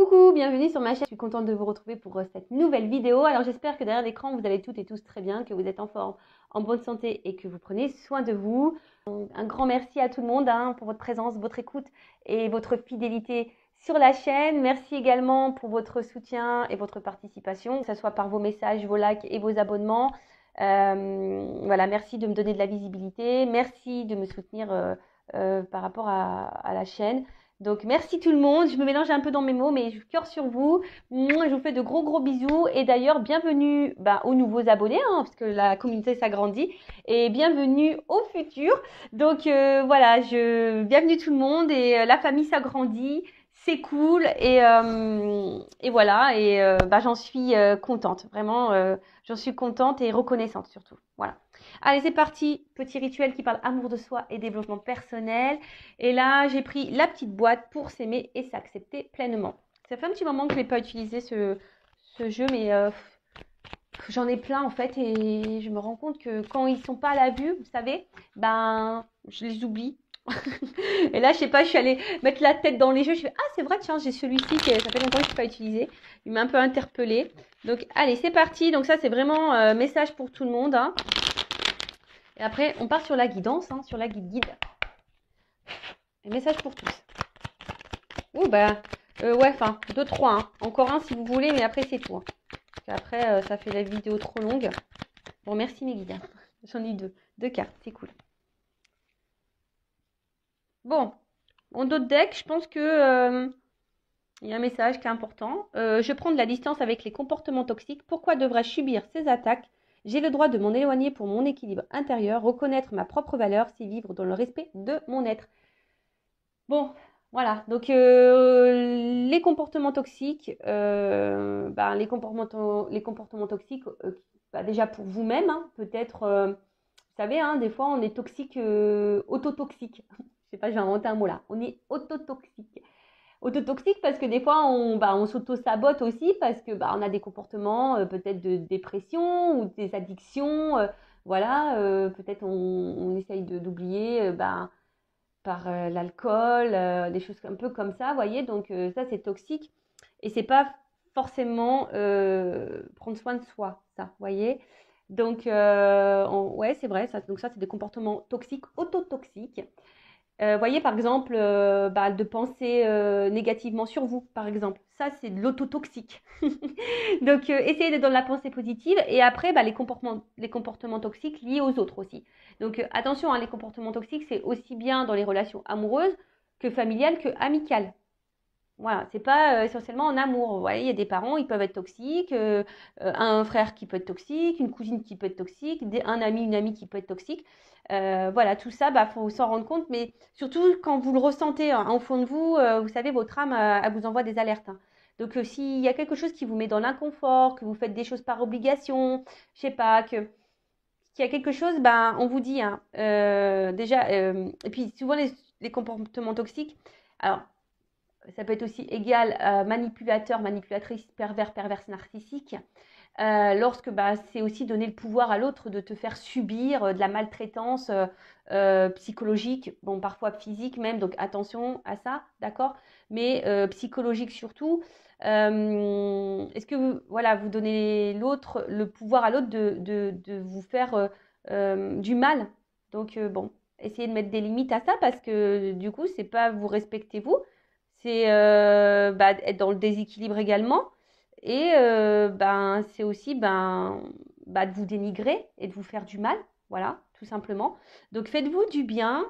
Coucou, bienvenue sur ma chaîne. Je suis contente de vous retrouver pour cette nouvelle vidéo. Alors j'espère que derrière l'écran, vous allez toutes et tous très bien, que vous êtes en forme, en bonne santé et que vous prenez soin de vous. Un grand merci à tout le monde pour votre présence, votre écoute et votre fidélité sur la chaîne. Merci également pour votre soutien et votre participation, que ce soit par vos messages, vos likes et vos abonnements. Voilà, merci de me donner de la visibilité. Merci de me soutenir par rapport à la chaîne. Donc, merci tout le monde. Je me mélange un peu dans mes mots, mais je cœur sur vous. Moi, je vous fais de gros bisous. Et d'ailleurs, bienvenue aux nouveaux abonnés, parce que la communauté s'agrandit. Et bienvenue au futur. Donc, voilà, bienvenue tout le monde. Et la famille s'agrandit. C'est cool. Et voilà. Et j'en suis contente. Vraiment, j'en suis contente et reconnaissante surtout. Voilà. Allez, c'est parti. Petit rituel qui parle amour de soi et développement personnel. Et là, j'ai pris la petite boîte pour s'aimer et s'accepter pleinement. Ça fait un petit moment que je n'ai pas utilisé ce jeu, mais j'en ai plein en fait. Et je me rends compte que quand ils ne sont pas à la vue, vous savez, je les oublie. Et là, je sais pas, je suis allée mettre la tête dans les jeux. Je fais, ah, c'est vrai, tiens, j'ai celui-ci que ça fait longtemps que je n'ai pas utilisé. Il m'a un peu interpellée. Donc, allez, c'est parti. Donc, ça, c'est vraiment message pour tout le monde. Et après, on part sur la guidance, sur la guide. Un message pour tous. Ouh, ouais, 2, 3. Encore un si vous voulez, mais après, c'est tout. Après, ça fait la vidéo trop longue. Bon, merci mes guides. J'en ai deux cartes, c'est cool. Bon, en d'autres decks, je pense que il y a un message qui est important. Je prends de la distance avec les comportements toxiques. Pourquoi devrais-je subir ces attaques? J'ai le droit de m'en éloigner pour mon équilibre intérieur, reconnaître ma propre valeur, c'est vivre dans le respect de mon être. Bon, voilà. Donc, les comportements toxiques, les comportements toxiques, déjà pour vous-même, peut-être, vous savez, des fois, on est toxique, autotoxique. Je sais pas, je vais inventer un mot là. On est autotoxique. Autotoxique parce que des fois, on s'auto-sabote aussi parce que on a des comportements peut-être de dépression ou des addictions. Voilà, peut-être on essaye d'oublier par l'alcool, des choses un peu comme ça, vous voyez. Donc ça, c'est toxique. Et c'est pas forcément prendre soin de soi, ça, vous voyez. Donc, ouais, c'est vrai. Donc ça, c'est des comportements toxiques, autotoxiques. Voyez par exemple de penser négativement sur vous, par exemple. Ça, c'est de l'autotoxique. Donc, essayez d'être dans la pensée positive. Et après, les comportements toxiques liés aux autres aussi. Donc, attention, les comportements toxiques, c'est aussi bien dans les relations amoureuses que familiales que amicales. Voilà, c'est pas essentiellement en amour. Vous voyez, il y a des parents, ils peuvent être toxiques, un frère qui peut être toxique, une cousine qui peut être toxique, un ami, une amie qui peut être toxique. Voilà, tout ça, faut s'en rendre compte, mais surtout quand vous le ressentez au fond de vous, vous savez, votre âme, elle vous envoie des alertes. Donc, s'il y a quelque chose qui vous met dans l'inconfort, que vous faites des choses par obligation, je sais pas, qu'il y a quelque chose, on vous dit, déjà, et puis souvent les comportements toxiques, alors, ça peut être aussi égal manipulateur, manipulatrice, pervers, perverse, narcissique. Lorsque c'est aussi donner le pouvoir à l'autre de te faire subir de la maltraitance psychologique, bon parfois physique même, donc attention à ça, d'accord, mais psychologique surtout. Est-ce que vous donnez le pouvoir à l'autre de vous faire du mal? Donc essayez de mettre des limites à ça parce que du coup, c'est pas vous respectez vous, c'est être dans le déséquilibre également. Et c'est aussi de vous dénigrer et de vous faire du mal, voilà, tout simplement. Donc faites-vous du bien.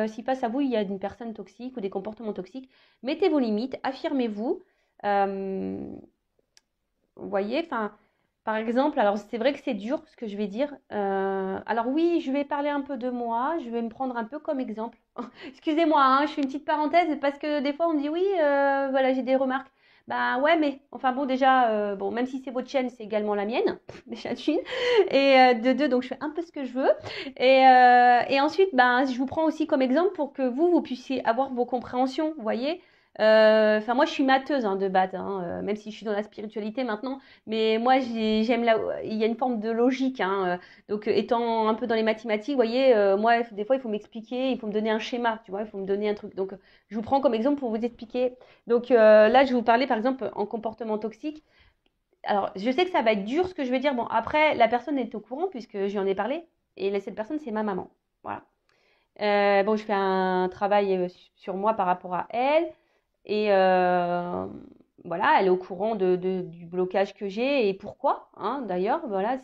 Si face à vous, il y a une personne toxique ou des comportements toxiques, mettez vos limites, affirmez-vous. Vous voyez, par exemple, alors c'est vrai que c'est dur ce que je vais dire. Alors oui, je vais parler un peu de moi, je vais me prendre un peu comme exemple. Excusez-moi, je fais une petite parenthèse parce que des fois on me dit oui, voilà, j'ai des remarques. Ouais, mais enfin bon, déjà, même si c'est votre chaîne, c'est également la mienne, déjà d'une. Et de deux, donc je fais un peu ce que je veux. Et ensuite, je vous prends aussi comme exemple pour que vous puissiez avoir vos compréhensions, vous voyez. Enfin, moi, je suis matheuse hein, de base, hein, même si je suis dans la spiritualité maintenant. Mais moi, j'aime il y a une forme de logique. Hein, donc, étant un peu dans les mathématiques, vous voyez, moi, des fois, il faut m'expliquer, il faut me donner un schéma, tu vois, il faut me donner un truc. Donc, je vous prends comme exemple pour vous expliquer. Donc, là, je vais vous parler, par exemple, en comportement toxique. Alors, je sais que ça va être dur ce que je vais dire. Bon, après, la personne est au courant puisque je lui en ai parlé. Et cette personne, c'est ma maman. Voilà. Bon, je fais un travail sur moi par rapport à elle. Et voilà, elle est au courant du blocage que j'ai et pourquoi, hein, d'ailleurs. Voilà,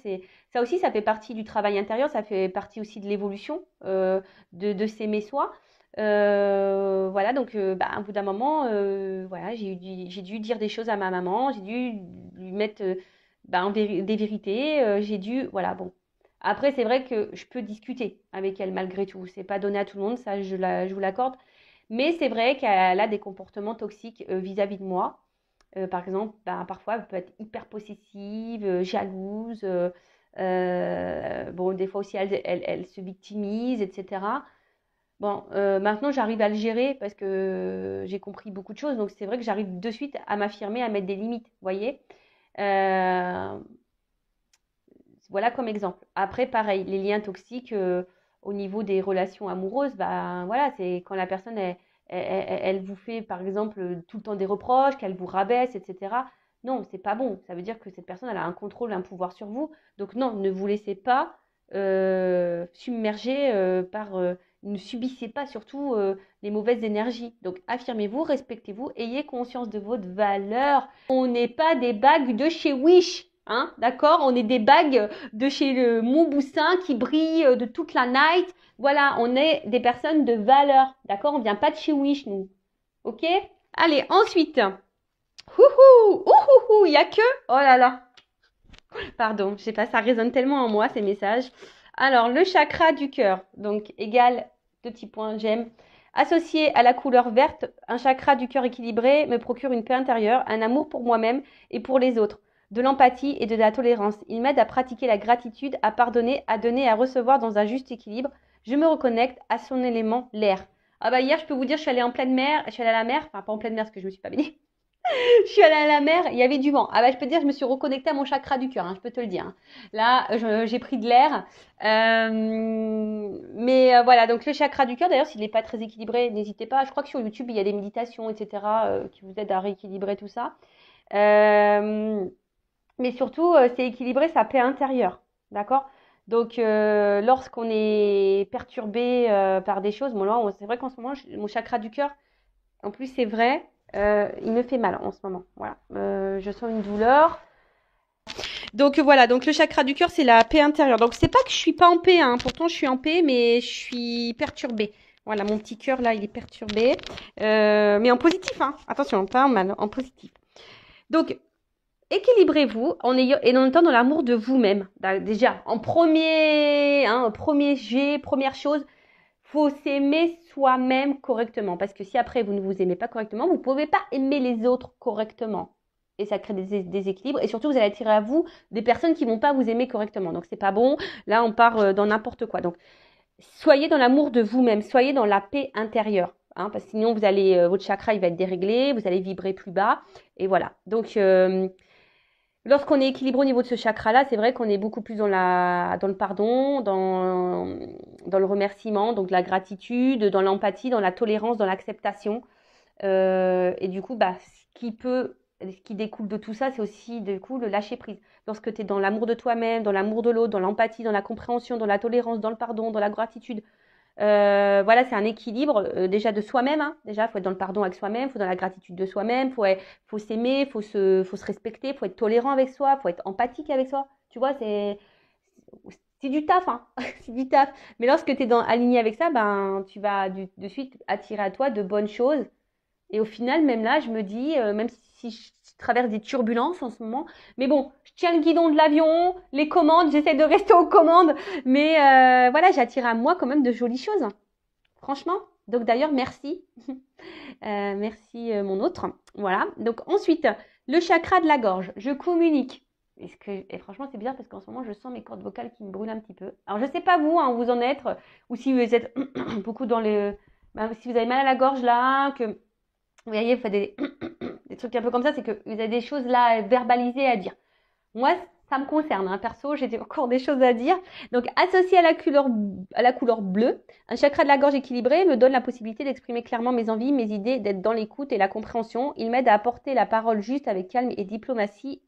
ça aussi, ça fait partie du travail intérieur, ça fait partie aussi de l'évolution de s'aimer soi. Voilà, donc bah, à bout d'un moment, voilà, j'ai dû dire des choses à ma maman, j'ai dû lui mettre bah, des vérités, j'ai dû, voilà, bon. Après, c'est vrai que je peux discuter avec elle malgré tout. C'est pas donné à tout le monde, ça je vous l'accorde. Mais c'est vrai qu'elle a des comportements toxiques vis-à-vis de moi. Par exemple, ben, parfois, elle peut être hyper possessive, jalouse. Bon, des fois aussi, elle se victimise, etc. Bon, maintenant, j'arrive à le gérer parce que j'ai compris beaucoup de choses. Donc, c'est vrai que j'arrive de suite à m'affirmer, à mettre des limites, vous voyez. Euh, voilà comme exemple. Après, pareil, les liens toxiques au niveau des relations amoureuses, bah voilà, c'est quand la personne elle vous fait par exemple tout le temps des reproches, qu'elle vous rabaisse, etc. Non, c'est pas bon. Ça veut dire que cette personne elle a un contrôle, un pouvoir sur vous. Donc non, ne vous laissez pas submerger ne subissez pas surtout les mauvaises énergies. Donc affirmez-vous, respectez-vous, ayez conscience de votre valeur. On n'est pas des bagues de chez Wish. Hein, d'accord? On est des bagues de chez le Montboussin qui brillent de toute la night. Voilà, on est des personnes de valeur. D'accord? On vient pas de chez Wish, nous. Ok? Allez, ensuite. Ouhou, ouhou, il y a que. Oh là là. Pardon, je sais pas, ça résonne tellement en moi ces messages. Alors, le chakra du cœur. Donc, égal, 2 petits points, j'aime. Associé à la couleur verte, un chakra du cœur équilibré me procure une paix intérieure, un amour pour moi-même et pour les autres, de l'empathie et de la tolérance. Il m'aide à pratiquer la gratitude, à pardonner, à donner et à recevoir dans un juste équilibre. Je me reconnecte à son élément, l'air. Ah bah hier, je peux vous dire, je suis allée en pleine mer, je suis allée à la mer, enfin pas en pleine mer parce que je me suis pas baignée. Je suis allée à la mer, il y avait du vent. Ah bah je peux te dire, je me suis reconnectée à mon chakra du cœur, hein, je peux te le dire. Hein. Là, j'ai pris de l'air. Mais voilà, donc le chakra du cœur, d'ailleurs, s'il n'est pas très équilibré, n'hésitez pas. Je crois que sur YouTube, il y a des méditations, etc., qui vous aident à rééquilibrer tout ça. Euh, mais surtout, c'est équilibrer sa paix intérieure. D'accord? Donc, lorsqu'on est perturbé par des choses, bon, là, c'est vrai qu'en ce moment, mon chakra du cœur, en plus, c'est vrai, il me fait mal en ce moment. Voilà. Je sens une douleur. Donc voilà, donc le chakra du cœur, c'est la paix intérieure. Donc c'est pas que je suis pas en paix, hein. Pourtant je suis en paix, mais je suis perturbée. Voilà, mon petit cœur là, il est perturbé. Mais en positif, hein. Attention, pas en mal, en positif. Donc, équilibrez-vous et en même temps dans l'amour de vous-même. Déjà, premier jet, première chose, faut s'aimer soi-même correctement. Parce que si après vous ne vous aimez pas correctement, vous ne pouvez pas aimer les autres correctement. Et ça crée des déséquilibres. Et surtout, vous allez attirer à vous des personnes qui ne vont pas vous aimer correctement. Donc, c'est pas bon. Là, on part dans n'importe quoi. Donc, soyez dans l'amour de vous-même. Soyez dans la paix intérieure. Hein, parce que sinon, votre chakra, il va être déréglé. Vous allez vibrer plus bas. Et voilà. Donc, lorsqu'on est équilibré au niveau de ce chakra-là, c'est vrai qu'on est beaucoup plus dans le pardon, dans le remerciement, donc la gratitude, dans l'empathie, dans la tolérance, dans l'acceptation. Et du coup, bah, ce qui découle de tout ça, c'est aussi du coup le lâcher prise. Lorsque tu es dans l'amour de toi-même, dans l'amour de l'autre, dans l'empathie, dans la compréhension, dans la tolérance, dans le pardon, dans la gratitude, voilà, c'est un équilibre déjà de soi-même. Hein. Déjà, il faut être dans le pardon avec soi-même, il faut dans la gratitude de soi-même, faut s'aimer, faut se respecter, il faut être tolérant avec soi, il faut être empathique avec soi. Tu vois, c'est du taf, hein. C'est du taf. Mais lorsque tu es aligné avec ça, ben, tu vas de suite attirer à toi de bonnes choses. Et au final, même là, je me dis, même si je traverse des turbulences en ce moment, mais bon, je tiens le guidon de l'avion, les commandes, j'essaie de rester aux commandes, mais voilà, j'attire à moi quand même de jolies choses, hein. Franchement. Donc d'ailleurs, merci. Merci mon autre. Voilà. Donc ensuite, le chakra de la gorge. Je communique. Et franchement, c'est bizarre parce qu'en ce moment, je sens mes cordes vocales qui me brûlent un petit peu. Alors, je sais pas vous, hein, où vous en êtes, ou si vous êtes beaucoup dans si vous avez mal à la gorge là, que Vous voyez, vous faites des trucs un peu comme ça, c'est que vous avez des choses là verbalisées à dire. Moi, ça me concerne, hein. Perso, j'ai encore des choses à dire. Donc, associé à la couleur bleue, un chakra de la gorge équilibré me donne la possibilité d'exprimer clairement mes envies, mes idées, d'être dans l'écoute et la compréhension. Il m'aide à apporter la parole juste avec calme et diplomatie,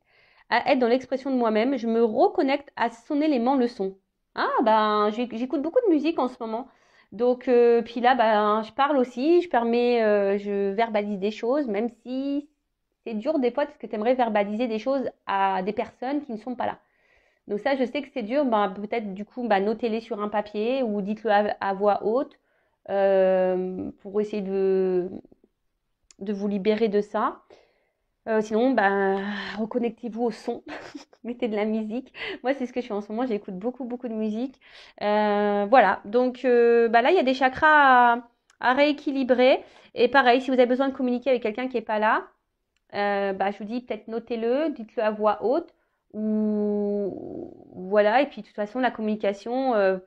à être dans l'expression de moi-même. Je me reconnecte à son élément leçon. Ah, ben, j'écoute beaucoup de musique en ce moment. Donc, puis là, ben, je parle aussi, je verbalise des choses, même si c'est dur des fois parce que tu aimerais verbaliser des choses à des personnes qui ne sont pas là. Donc ça, je sais que c'est dur. Ben, peut-être du coup, ben, notez-les sur un papier ou dites-le à voix haute pour essayer de vous libérer de ça. Sinon, ben, reconnectez-vous au son, mettez de la musique. Moi, c'est ce que je fais en ce moment. J'écoute beaucoup, beaucoup de musique. Voilà. Donc, ben là, il y a des chakras à rééquilibrer. Et pareil, si vous avez besoin de communiquer avec quelqu'un qui n'est pas là, bah, je vous dis peut-être notez-le, dites-le à voix haute ou voilà. Et puis de toute façon, la communication,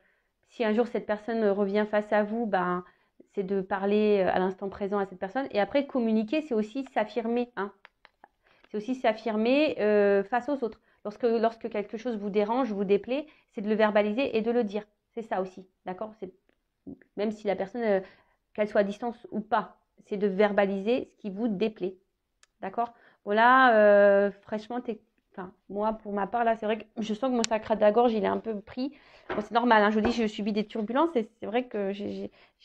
si un jour cette personne revient face à vous, ben, c'est de parler à l'instant présent à cette personne. Et après, communiquer, c'est aussi s'affirmer, hein. C'est aussi s'affirmer face aux autres. Lorsque quelque chose vous dérange, vous déplaît, c'est de le verbaliser et de le dire. C'est ça aussi, d'accord? Même si la personne, qu'elle soit à distance ou pas, c'est de verbaliser ce qui vous déplaît. D'accord? Voilà, fraîchement, enfin, moi, pour ma part, là, c'est vrai que je sens que mon chakra de la gorge, il est un peu pris. Bon, c'est normal, hein, je vous dis, je subis des turbulences et c'est vrai que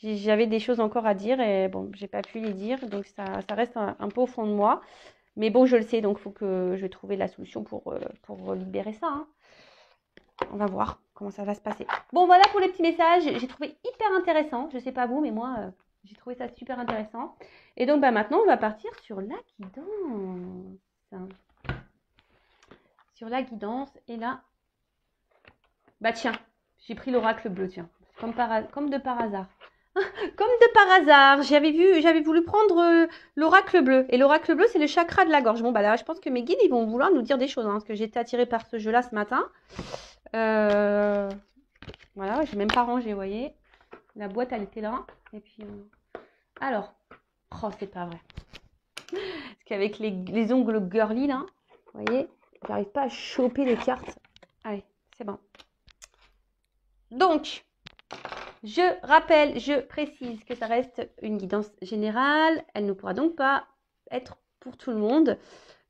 j'avais des choses encore à dire et bon, j'ai pas pu les dire, donc ça reste un peu au fond de moi. Mais bon, je le sais, donc il faut que je vais trouver la solution pour libérer ça, hein. On va voir comment ça va se passer. Bon, voilà pour les petits messages. J'ai trouvé hyper intéressant. Je sais pas vous, mais moi, j'ai trouvé ça super intéressant. Et donc, bah, maintenant, on va partir sur la guidance. Sur la guidance. Et là, bah tiens, j'ai pris l'oracle bleu, tiens. Comme de par hasard. Comme de par hasard, j'avais voulu prendre l'oracle bleu. Et l'oracle bleu, c'est le chakra de la gorge. Bon, bah là, je pense que mes guides, ils vont vouloir nous dire des choses, hein, parce que j'ai été attirée par ce jeu-là ce matin. Voilà, j'ai même pas rangé, vous voyez. La boîte, elle était là. Et puis, alors, oh, c'est pas vrai. Parce qu'avec les ongles girly, là, vous voyez, j'arrive pas à choper les cartes. Allez, c'est bon. Donc, je rappelle, je précise que ça reste une guidance générale. Elle ne pourra donc pas être pour tout le monde.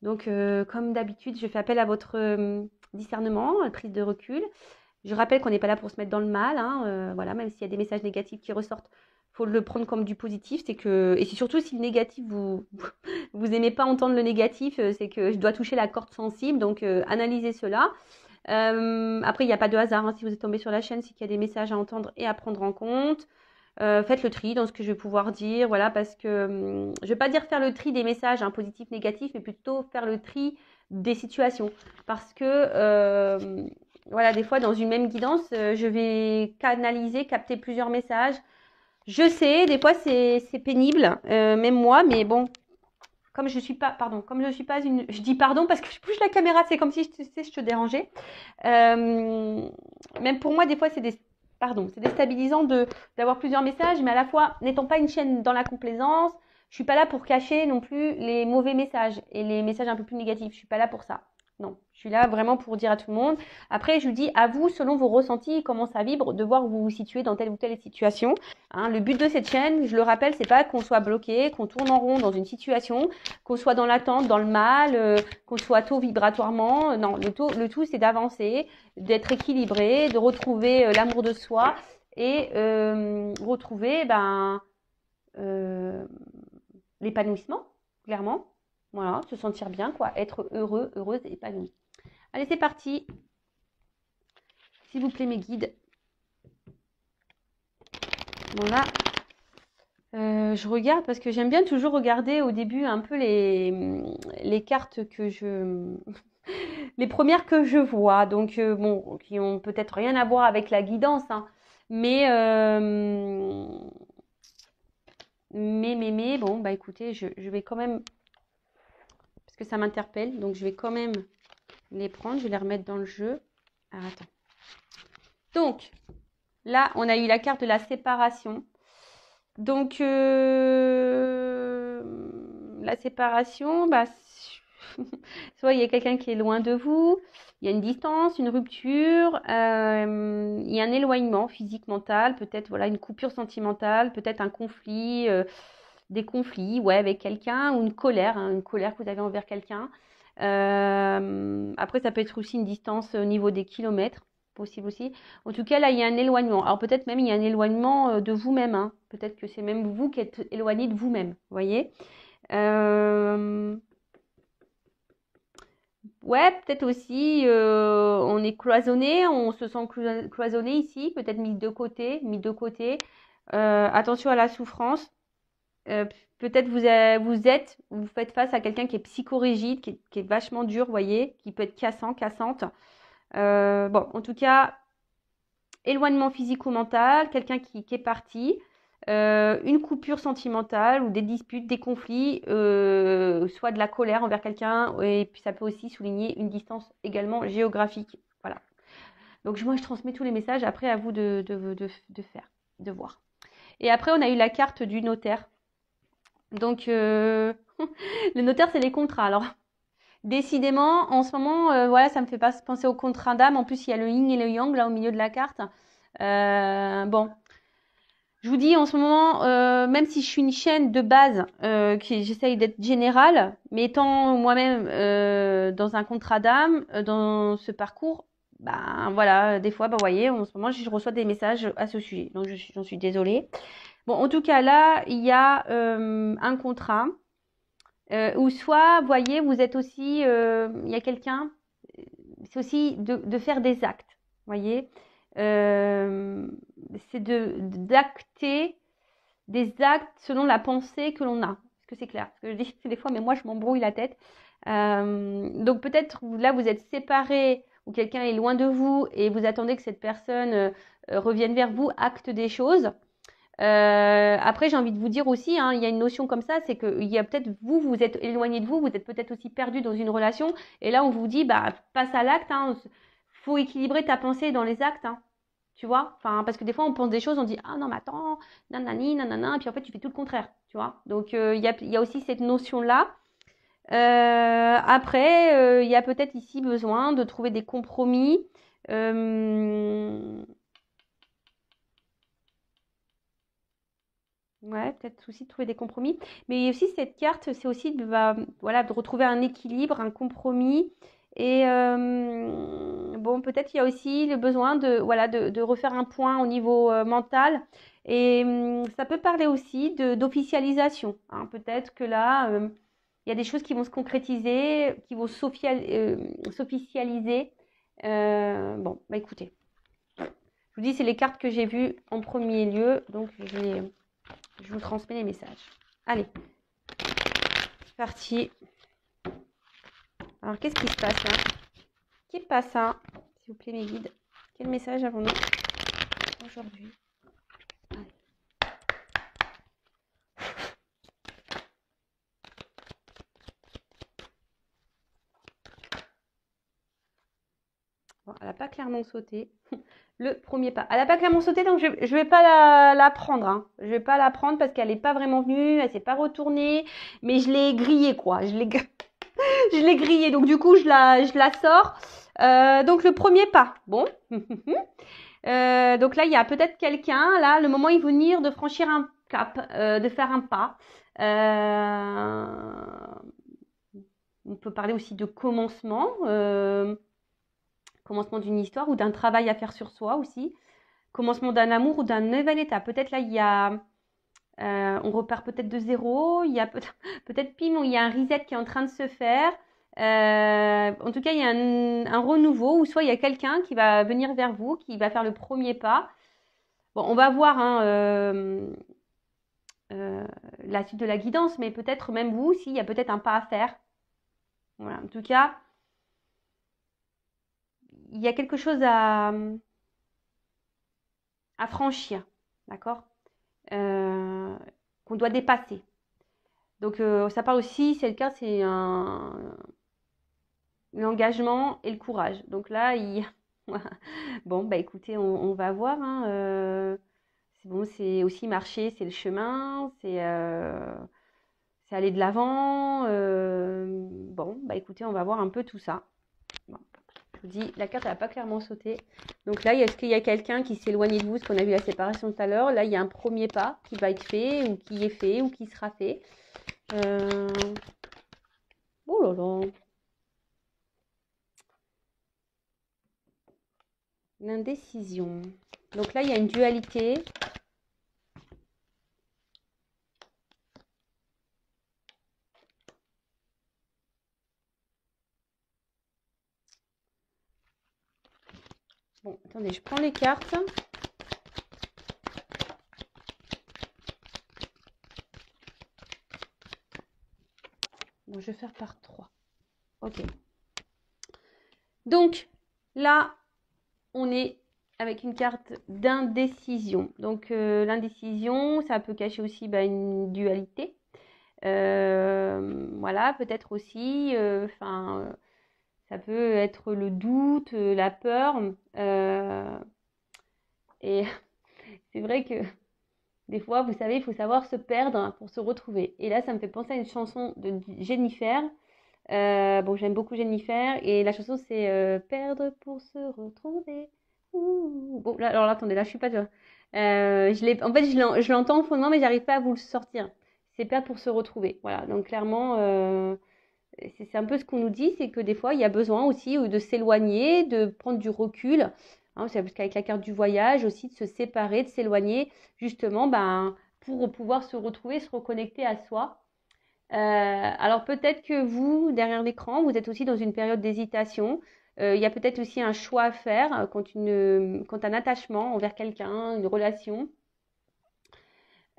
Donc, comme d'habitude, je fais appel à votre discernement, prise de recul. Je rappelle qu'on n'est pas là pour se mettre dans le mal, hein, voilà, même s'il y a des messages négatifs qui ressortent, il faut le prendre comme du positif. Et c'est surtout si le négatif, vous aimez pas entendre le négatif, c'est que je dois toucher la corde sensible, donc analysez cela. Après, il n'y a pas de hasard, hein, si vous êtes tombé sur la chaîne, c'est qu'il y a des messages à entendre et à prendre en compte. Faites le tri dans ce que je vais pouvoir dire, voilà, parce que je ne vais pas dire faire le tri des messages, hein, positifs, négatifs, mais plutôt faire le tri des situations. Parce que voilà, des fois, dans une même guidance, je vais capter plusieurs messages. Je sais, des fois, c'est pénible, même moi, mais bon, comme je suis pas une... Je dis pardon parce que je bouge la caméra, c'est comme si je te dérangeais. Même pour moi, des fois, c'est déstabilisant d'avoir plusieurs messages, mais à la fois, n'étant pas une chaîne dans la complaisance, je suis pas là pour cacher non plus les mauvais messages et les messages un peu plus négatifs. Je suis pas là pour ça. Non, je suis là vraiment pour dire à tout le monde. Après, je vous dis à vous, selon vos ressentis, comment ça vibre, de voir où vous vous situez dans telle ou telle situation. Hein, le but de cette chaîne, je le rappelle, c'est pas qu'on soit bloqué, qu'on tourne en rond dans une situation, qu'on soit dans l'attente, dans le mal, qu'on soit tôt vibratoirement. Non, le tout, c'est d'avancer, d'être équilibré, de retrouver l'amour de soi et retrouver l'épanouissement, clairement. Voilà, se sentir bien, quoi, être heureux, heureuse et épanouie. Allez, c'est parti. S'il vous plaît, mes guides. Voilà. Je regarde parce que j'aime bien toujours regarder au début un peu les cartes les premières que je vois. Donc, bon, qui ont peut-être rien à voir avec la guidance, hein. Mais, bon, bah écoutez, je vais quand même, parce que ça m'interpelle, donc je vais quand même les prendre, je vais les remettre dans le jeu. Alors, attends. Donc, là, on a eu la carte de la séparation. Donc, la séparation, bah, soit il y a quelqu'un qui est loin de vous, il y a une distance, une rupture, il y a un éloignement physique, mental, peut-être voilà une coupure sentimentale, peut-être un conflit, des conflits, ouais, avec quelqu'un, ou hein, une colère que vous avez envers quelqu'un. Après, ça peut être aussi une distance au niveau des kilomètres, possible aussi. En tout cas, là, il y a un éloignement. Alors peut-être même il y a un éloignement de vous-même, hein. Peut-être que c'est même vous qui êtes éloigné de vous-même, vous voyez. Euh, Ouais, peut-être aussi, on est cloisonné, on se sent cloisonné ici, peut-être mis de côté, mis de côté. Attention à la souffrance. Euh, Peut-être vous faites face à quelqu'un qui est psychorigide, qui est vachement dur, vous voyez, qui peut être cassant, cassante. Bon, en tout cas, éloignement physique ou mental, quelqu'un qui est parti, une coupure sentimentale ou des disputes, des conflits, soit de la colère envers quelqu'un, et puis ça peut aussi souligner une distance également géographique. Voilà. Donc moi je transmets tous les messages, après à vous de faire, de voir. Et après on a eu la carte du notaire. Donc le notaire c'est les contrats. Alors décidément en ce moment, voilà, ça me fait pas penser au contrat d'âme. En plus il y a le yin et le yang là au milieu de la carte. Bon, je vous dis en ce moment, même si je suis une chaîne de base, j'essaye d'être générale, mais étant moi-même dans un contrat d'âme, dans ce parcours, ben voilà, des fois, ben, vous voyez, en ce moment, je reçois des messages à ce sujet, donc j'en suis désolée. Bon, en tout cas, là, il y a un contrat où soit, vous voyez, vous êtes aussi, il y a quelqu'un, c'est aussi de faire des actes, vous voyez. C'est d'acter des actes selon la pensée que l'on a. Est-ce que c'est clair? Parce que je dis des fois, mais moi, je m'embrouille la tête. Donc peut-être là, vous êtes séparés ou quelqu'un est loin de vous et vous attendez que cette personne revienne vers vous, acte des choses. Après, j'ai envie de vous dire aussi, hein, il y a une notion comme ça, c'est qu'il y a peut-être vous êtes éloigné de vous, vous êtes peut-être aussi perdu dans une relation, et là on vous dit, bah passe à l'acte, hein, faut équilibrer ta pensée dans les actes, hein, tu vois, enfin parce que des fois on pense des choses, on dit ah non mais attends, nanani, nanana, et puis en fait tu fais tout le contraire, tu vois. Donc il y a aussi cette notion-là. Après, il y a peut-être ici besoin de trouver des compromis. Ouais, peut-être aussi de trouver des compromis. Mais aussi cette carte, c'est aussi voilà, de retrouver un équilibre, un compromis. Et bon, peut-être il y a aussi le besoin voilà, de refaire un point au niveau mental. Et ça peut parler aussi d'officialisation, hein. Peut-être que là, il y a des choses qui vont se concrétiser, qui vont s'officialiser. Bon, bah écoutez, je vous dis, c'est les cartes que j'ai vues en premier lieu. Donc, je vous transmets les messages. Allez, c'est parti. Alors, qu'est-ce qui se passe là? Qui passe ça? S'il vous plaît, mes guides. Quel message avons-nous aujourd'hui? Bon, elle n'a pas clairement sauté. Le premier pas. Elle n'a pas clairement sauté, donc je ne vais pas la prendre, hein. Je ne vais pas la prendre parce qu'elle n'est pas vraiment venue, elle ne s'est pas retournée, mais je l'ai grillée, quoi. Je l'ai grillée, donc du coup, je la sors. Donc, le premier pas. Bon. Donc là, il y a peut-être quelqu'un, là, le moment est venir de franchir un cap, de faire un pas. On peut parler aussi de commencement. Commencement d'une histoire ou d'un travail à faire sur soi aussi, commencement d'un amour ou d'un nouvel état. Peut-être là, il y a, on repart peut-être de zéro, il y a peut-être pim, il y a un reset qui est en train de se faire. En tout cas, il y a un renouveau, ou soit il y a quelqu'un qui va venir vers vous, qui va faire le premier pas. Bon, on va voir hein, la suite de la guidance, mais peut-être même vous, s'il y a peut-être un pas à faire. Voilà, en tout cas, il y a quelque chose à franchir, d'accord, qu'on doit dépasser. Donc ça parle aussi, c'est le cas, c'est l'engagement et le courage. Donc là, bon, bah écoutez, on va voir, hein, c'est bon, c'est aussi marcher, c'est le chemin, c'est aller de l'avant. Bon, bah écoutez, on va voir un peu tout ça. Bon, je vous dis, la carte, elle n'a pas clairement sauté. Donc là, est-ce qu'il y a quelqu'un qui s'est éloigné de vous, ce qu'on a vu la séparation tout à l'heure. Là, il y a un premier pas qui va être fait, ou qui est fait, ou qui sera fait. Oh là là. L'indécision. Donc là, il y a une dualité. Bon, attendez, je prends les cartes. Bon, je vais faire par 3. Ok. Donc, là, on est avec une carte d'indécision. Donc, l'indécision, ça peut cacher aussi une dualité. Voilà, peut-être aussi, ça peut être le doute, la peur. Et c'est vrai que des fois, vous savez, il faut savoir se perdre pour se retrouver. Et là, ça me fait penser à une chanson de Jennifer. Bon, j'aime beaucoup Jennifer. Et la chanson, c'est Perdre pour se retrouver. Ouh. Bon, là, alors là, attendez, là, je suis pas sûre. En fait, je l'entends au fondement, mais j'arrive pas à vous le sortir. C'est perdre pour se retrouver. Voilà, donc clairement, c'est un peu ce qu'on nous dit, c'est que des fois, il y a besoin aussi de s'éloigner, de prendre du recul. Hein, parce qu'avec la carte du voyage aussi, de se séparer, de s'éloigner, justement, pour pouvoir se retrouver, se reconnecter à soi. Alors peut-être que vous, derrière l'écran, vous êtes aussi dans une période d'hésitation. Il y a peut-être aussi un choix à faire quand un attachement envers quelqu'un, une relation.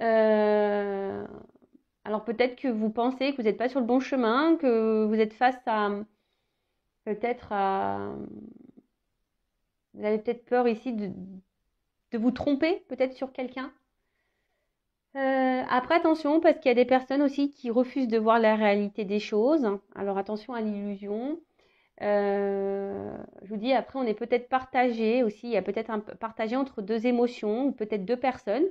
Euh, alors peut-être que vous pensez que vous n'êtes pas sur le bon chemin, que vous êtes face à peut-être à... Vous avez peut-être peur ici de vous tromper peut-être sur quelqu'un. Après, attention, parce qu'il y a des personnes aussi qui refusent de voir la réalité des choses. Alors attention à l'illusion. Je vous dis, après, on est peut-être partagé aussi. Il y a peut-être un partagé entre deux émotions, ou peut-être deux personnes.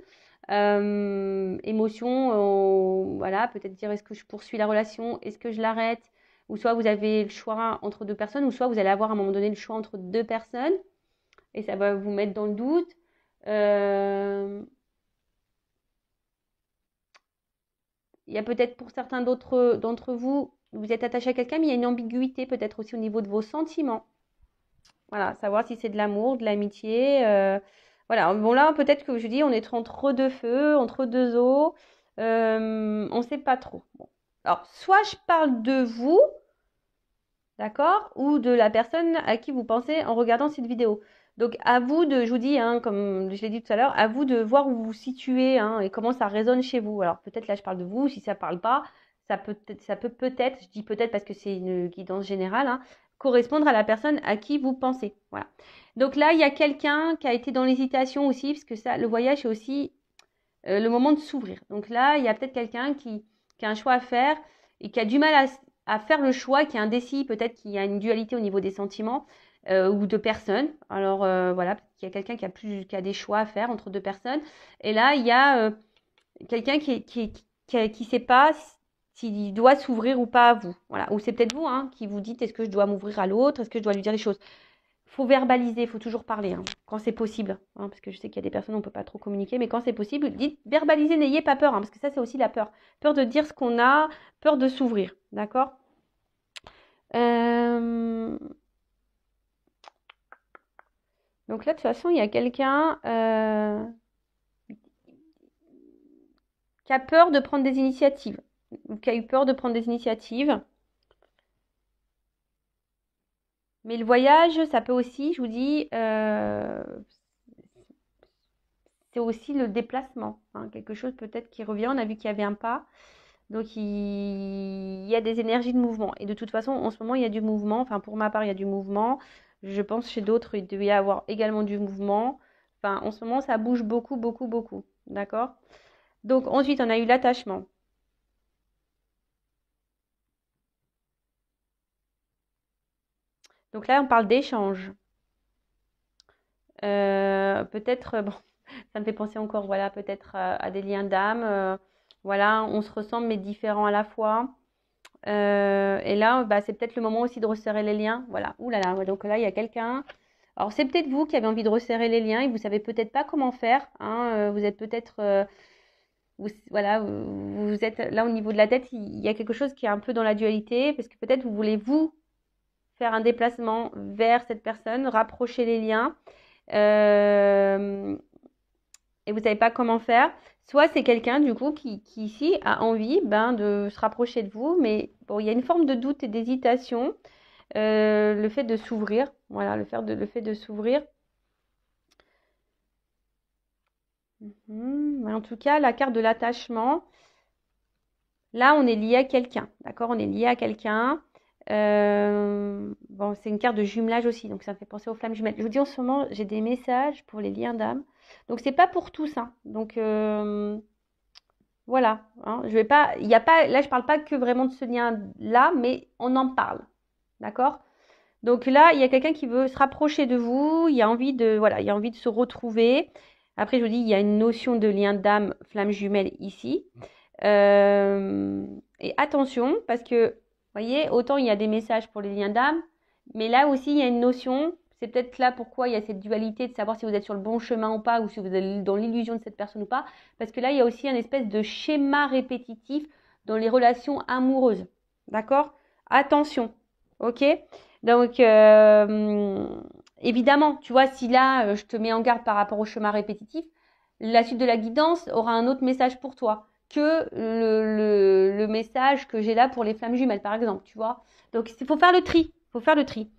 Émotion, voilà, peut-être dire est-ce que je poursuis la relation, est-ce que je l'arrête, ou soit vous avez le choix entre deux personnes, ou soit vous allez avoir à un moment donné le choix entre deux personnes, et ça va vous mettre dans le doute. Il y a peut-être pour certains d'entre vous, vous êtes attaché à quelqu'un, mais il y a une ambiguïté peut-être aussi au niveau de vos sentiments. Voilà, savoir si c'est de l'amour, de l'amitié. Voilà, bon là, peut-être que je dis, on est entre deux feux, entre deux eaux. On ne sait pas trop. Bon. Alors, soit je parle de vous, d'accord, ou de la personne à qui vous pensez en regardant cette vidéo. Donc, à vous de, je vous dis, hein, comme je l'ai dit tout à l'heure, à vous de voir où vous vous situez hein, et comment ça résonne chez vous. Alors, peut-être là, je parle de vous, si ça ne parle pas, ça peut peut-être, je dis peut-être parce que c'est une guidance générale, hein, correspondre à la personne à qui vous pensez. Voilà. Donc là, il y a quelqu'un qui a été dans l'hésitation aussi, parce que ça, le voyage, c'est aussi le moment de s'ouvrir. Donc là, il y a peut-être quelqu'un qui a un choix à faire et qui a du mal à faire le choix, qui est indécis, peut-être qu'il y a une dualité au niveau des sentiments ou de personnes. Alors voilà, peut-être qu'il y a quelqu'un qui a des choix à faire entre deux personnes. Et là, il y a quelqu'un qui sait pas s'il doit s'ouvrir ou pas à vous. Voilà. Ou c'est peut-être vous hein, qui vous dites est-ce que je dois m'ouvrir à l'autre, est-ce que je dois lui dire les choses. Faut verbaliser, il faut toujours parler, hein, quand c'est possible. Hein, parce que je sais qu'il y a des personnes, on ne peut pas trop communiquer, mais quand c'est possible, dites verbalisez, n'ayez pas peur, hein, parce que ça, c'est aussi la peur. Peur de dire ce qu'on a, peur de s'ouvrir. D'accord Donc là, de toute façon, il y a quelqu'un qui a peur de prendre des initiatives, ou qui a eu peur de prendre des initiatives. Mais le voyage, ça peut aussi, je vous dis, c'est aussi le déplacement. Hein, quelque chose peut-être qui revient. On a vu qu'il y avait un pas. Donc, il y a des énergies de mouvement. Et de toute façon, en ce moment, il y a du mouvement. Enfin, pour ma part, il y a du mouvement. Je pense chez d'autres, il devait y avoir également du mouvement. Enfin, en ce moment, ça bouge beaucoup, beaucoup, beaucoup. D'accord? Donc, ensuite, on a eu l'attachement. Donc là, on parle d'échange. Peut-être, bon, ça me fait penser encore, voilà, peut-être à des liens d'âme. Voilà, on se ressemble mais différents à la fois. Et là, bah, c'est peut-être le moment aussi de resserrer les liens. Voilà. Ouh là là, ouais, donc là, il y a quelqu'un. Alors, c'est peut-être vous qui avez envie de resserrer les liens et vous savez peut-être pas comment faire, hein. Vous êtes peut-être, voilà, vous êtes là au niveau de la tête, il y a quelque chose qui est un peu dans la dualité parce que peut-être vous voulez vous faire un déplacement vers cette personne, rapprocher les liens. Euh, et vous savez pas comment faire. Soit c'est quelqu'un du coup qui ici a envie ben, de se rapprocher de vous, mais bon, il y a une forme de doute et d'hésitation. Le fait de s'ouvrir, voilà, le fait de s'ouvrir. Mais en tout cas, la carte de l'attachement, là, on est lié à quelqu'un, d'accord? On est lié à quelqu'un. Bon, c'est une carte de jumelage aussi, donc ça me fait penser aux flammes jumelles. Je vous dis en ce moment, j'ai des messages pour les liens d'âme. Donc c'est pas pour tous, hein. Donc voilà, hein, je vais pas, il y a pas, là je parle pas que vraiment de ce lien-là, mais on en parle, d'accord? Donc là, il y a quelqu'un qui veut se rapprocher de vous, il y a envie de, voilà, il y a envie de se retrouver. Après, je vous dis, il y a une notion de lien d'âme, flamme jumelle ici. Et attention, parce que, vous voyez, autant il y a des messages pour les liens d'âme, mais là aussi, il y a une notion, c'est peut-être là pourquoi il y a cette dualité de savoir si vous êtes sur le bon chemin ou pas, ou si vous êtes dans l'illusion de cette personne ou pas, parce que là, il y a aussi un espèce de schéma répétitif dans les relations amoureuses. D'accord? Attention, ok? Donc, évidemment, tu vois, si là, je te mets en garde par rapport au schéma répétitif, la suite de la guidance aura un autre message pour toi que le message que j'ai là pour les flammes jumelles, par exemple, tu vois. Donc, il faut faire le tri. Il faut faire le tri.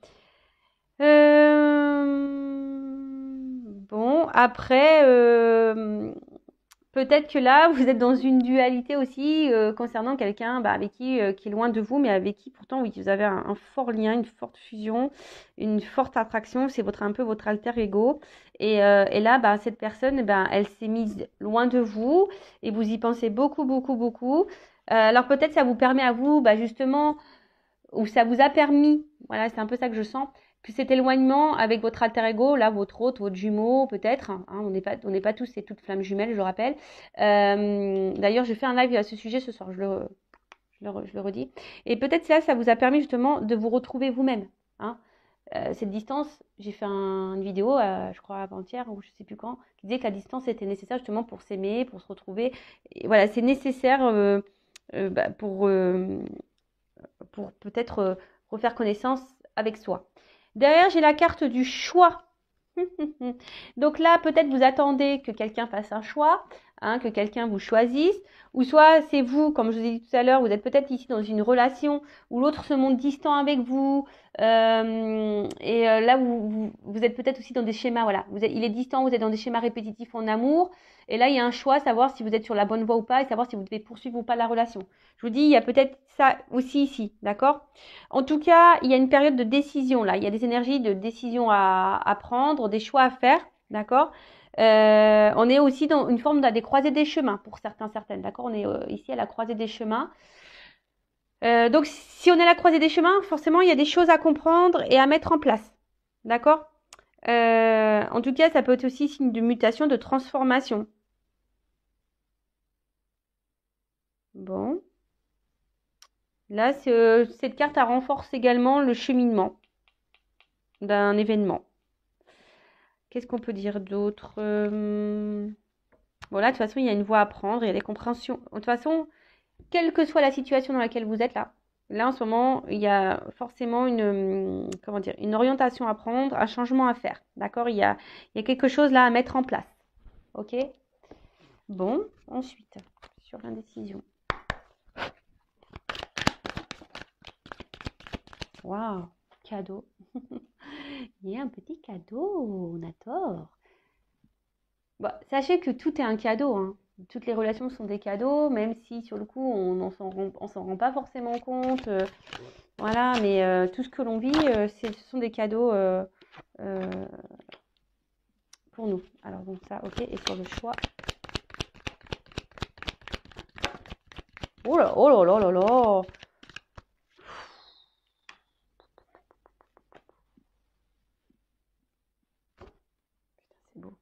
Bon, après, peut-être que là, vous êtes dans une dualité aussi concernant quelqu'un bah, avec qui est loin de vous, mais avec qui pourtant, oui, vous avez un fort lien, une forte fusion, une forte attraction. C'est un peu votre alter ego. Et là, bah, cette personne, bah, elle s'est mise loin de vous et vous y pensez beaucoup, beaucoup, beaucoup. Alors peut-être ça vous permet à vous, bah, justement, ou ça vous a permis, voilà, c'est un peu ça que je sens, que cet éloignement avec votre alter ego, là, votre hôte, votre jumeau, peut-être, hein, on n'est pas tous et toutes flammes jumelles, je le rappelle. D'ailleurs, je fais un live à ce sujet ce soir, je le redis. Et peut-être ça vous a permis justement de vous retrouver vous-même. Hein. Cette distance, j'ai fait une vidéo, je crois avant-hier ou je sais plus quand, qui disait que la distance était nécessaire justement pour s'aimer, pour se retrouver. Et voilà, c'est nécessaire bah, pour peut-être refaire connaissance avec soi. Derrière, j'ai la carte du choix. Donc là, peut-être vous attendez que quelqu'un fasse un choix, hein, que quelqu'un vous choisisse, ou soit c'est vous, comme je vous ai dit tout à l'heure, vous êtes peut-être ici dans une relation où l'autre se montre distant avec vous, là vous êtes peut-être aussi dans des schémas, voilà, il est distant, vous êtes dans des schémas répétitifs en amour, et là il y a un choix, savoir si vous êtes sur la bonne voie ou pas, et savoir si vous devez poursuivre ou pas la relation. Je vous dis, il y a peut-être ça aussi ici, d'accord? En tout cas, il y a une période de décision là. Il y a des énergies de décision à prendre, des choix à faire, d'accord? On est aussi dans une forme des croisées des chemins pour certains, certaines, d'accord? On est ici à la croisée des chemins. Donc, si on est à la croisée des chemins, forcément, il y a des choses à comprendre et à mettre en place, d'accord? En tout cas, ça peut être aussi signe de mutation, de transformation. Bon. Là, cette carte, elle renforce également le cheminement d'un événement. Qu'est-ce qu'on peut dire d'autre Voilà, de toute façon, il y a une voie à prendre, il y a des compréhensions. De toute façon, quelle que soit la situation dans laquelle vous êtes là en ce moment, il y a forcément comment dire, une orientation à prendre, un changement à faire. D'accord? Il y a quelque chose là à mettre en place. Ok? Bon, ensuite, sur l'indécision. Waouh, cadeau. Il y a un petit cadeau, on a tort. Bah, sachez que tout est un cadeau, hein. Toutes les relations sont des cadeaux, même si sur le coup on s'en rend pas forcément compte. Voilà, mais tout ce que l'on vit, ce sont des cadeaux euh, pour nous. Alors donc ça, ok, et sur le choix. Oh là, oh là là là là. C'est beau.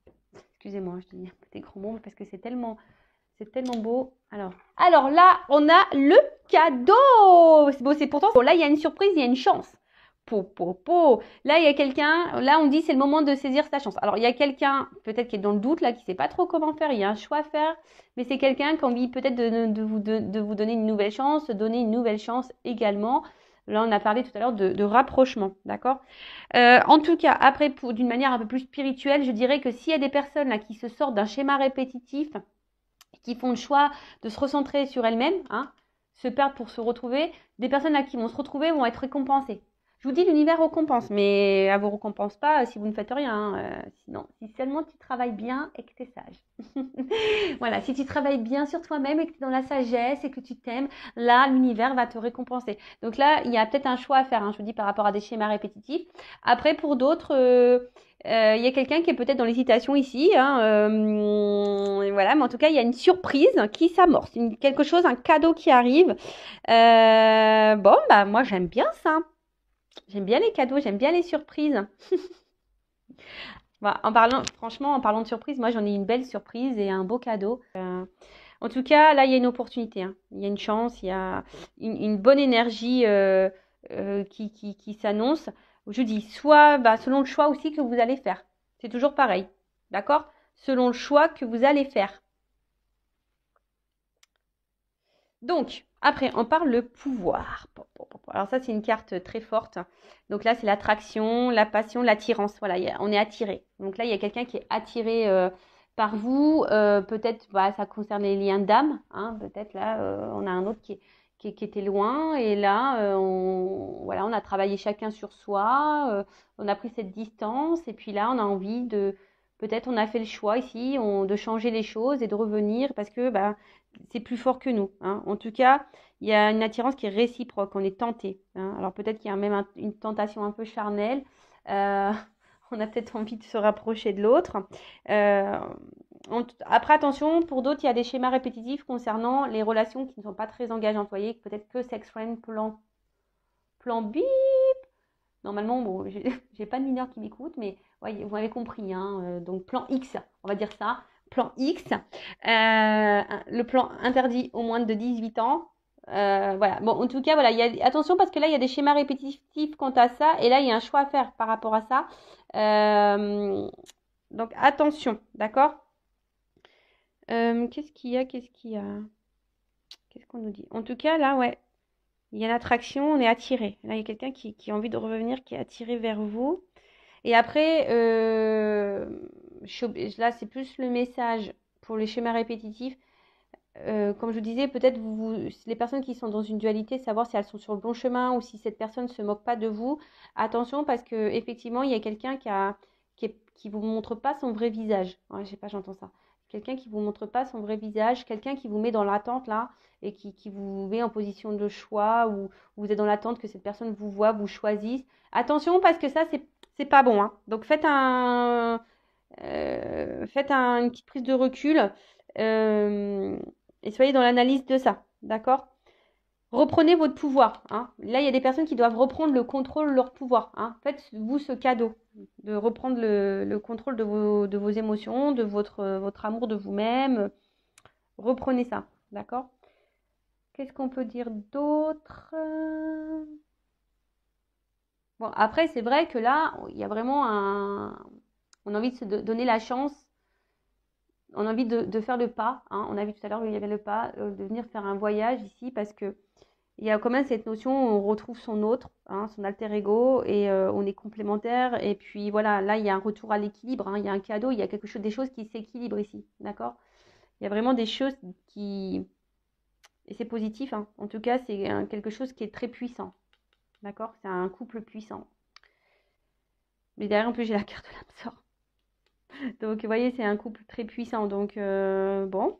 Excusez-moi, je dis des grands mots parce que c'est tellement C'est tellement beau. Alors là, on a le cadeau. C'est beau, c'est pourtant. Bon, là, il y a une surprise, il y a une chance. Là, il y a quelqu'un. Là, on dit c'est le moment de saisir sa chance. Alors, il y a quelqu'un, peut-être qui est dans le doute, là, qui ne sait pas trop comment faire. Il y a un choix à faire. Mais c'est quelqu'un qui a envie peut-être de vous donner une nouvelle chance, donner une nouvelle chance également. Là, on a parlé tout à l'heure de rapprochement, d'accord? En tout cas, après, d'une manière un peu plus spirituelle, je dirais que s'il y a des personnes là qui se sortent d'un schéma répétitif, qui font le choix de se recentrer sur elles-mêmes, hein, se perdre pour se retrouver, des personnes là qui vont se retrouver vont être récompensées. Je vous dis, l'univers récompense, mais elle ne vous récompense pas si vous ne faites rien. Hein, sinon, si seulement tu travailles bien et que tu es sage. Voilà, si tu travailles bien sur toi-même et que tu es dans la sagesse et que tu t'aimes, là, l'univers va te récompenser. Donc là, il y a peut-être un choix à faire, hein, je vous dis, par rapport à des schémas répétitifs. Après, pour d'autres, il y a quelqu'un qui est peut-être dans l'hésitation ici. Hein, voilà, mais en tout cas, il y a une surprise qui s'amorce. Quelque chose, un cadeau qui arrive. Bon, bah moi, j'aime bien ça. J'aime bien les cadeaux, j'aime bien les surprises. Voilà, franchement, en parlant de surprise, moi j'en ai une belle surprise et un beau cadeau. En tout cas, là, il y a une opportunité. Hein. Il y a une chance, il y a une bonne énergie qui s'annonce. Je dis, soit selon le choix aussi que vous allez faire. C'est toujours pareil. D'accord? Selon le choix que vous allez faire. Donc, après, on parle le pouvoir. Alors ça, c'est une carte très forte. Donc là, c'est l'attraction, la passion, l'attirance. Voilà, on est attiré. Donc là, il y a quelqu'un qui est attiré par vous. Peut-être, ça concerne les liens d'âme. Hein, peut-être là, on a un autre qui était loin. Et là, on a travaillé chacun sur soi. On a pris cette distance. Et puis là, on a envie peut-être on a fait le choix ici de changer les choses et de revenir parce que c'est plus fort que nous. Hein. En tout cas, il y a une attirance qui est réciproque, on est tenté. Hein. Alors peut-être qu'il y a même une tentation un peu charnelle. On a peut-être envie de se rapprocher de l'autre. Après, attention, pour d'autres, il y a des schémas répétitifs concernant les relations qui ne sont pas très engageantes. Vous voyez, peut-être que sex friend, plan bip. Normalement, bon, j'ai pas de mineurs qui m'écoutent, mais ouais, vous m'avez compris. Hein, donc, plan X, on va dire ça. Plan X, le plan interdit aux moins de 18 ans. Voilà. Bon, en tout cas, voilà, attention parce que là, il y a des schémas répétitifs quant à ça. Et là, il y a un choix à faire par rapport à ça. Donc, attention, d'accord? Qu'est-ce qu'il y a? Qu'est-ce qu'on nous dit? En tout cas, là, ouais. Il y a une attraction, on est attiré. Là, il y a quelqu'un qui a envie de revenir, qui est attiré vers vous. Et après, là, c'est plus le message pour les schémas répétitifs. Comme je vous disais, peut-être les personnes qui sont dans une dualité, savoir si elles sont sur le bon chemin ou si cette personne ne se moque pas de vous. Attention, parce qu'effectivement, il y a quelqu'un qui vous montre pas son vrai visage. Ouais, je sais pas, j'entends ça. Quelqu'un qui vous montre pas son vrai visage, quelqu'un qui vous met dans l'attente là et qui vous met en position de choix ou vous êtes dans l'attente que cette personne vous voit, vous choisisse. Attention, parce que ça, c'est pas bon. Hein. Donc, faites une petite prise de recul et soyez dans l'analyse de ça, d'accord? Reprenez votre pouvoir. Hein. Là, il y a des personnes qui doivent reprendre le contrôle de leur pouvoir. Hein. Faites-vous ce cadeau de reprendre le contrôle de vos émotions, de votre amour de vous-même. Reprenez ça, d'accord? Qu'est-ce qu'on peut dire d'autre? Bon, après, c'est vrai que là, il y a vraiment on a envie de se donner la chance. On a envie de faire le pas. Hein. On a vu tout à l'heure, il y avait le pas, de venir faire un voyage ici parce que il y a quand même cette notion où on retrouve son autre, hein, son alter ego, et on est complémentaires. Et puis voilà, là, il y a un retour à l'équilibre. Hein, il y a un cadeau, il y a des choses qui s'équilibrent ici. D'accord? Il y a vraiment des choses qui... Et c'est positif. Hein. En tout cas, c'est quelque chose qui est très puissant. D'accord? C'est un couple puissant. Mais derrière, en plus, j'ai la carte de l'âme sœur. Donc, vous voyez, c'est un couple très puissant. Donc, bon.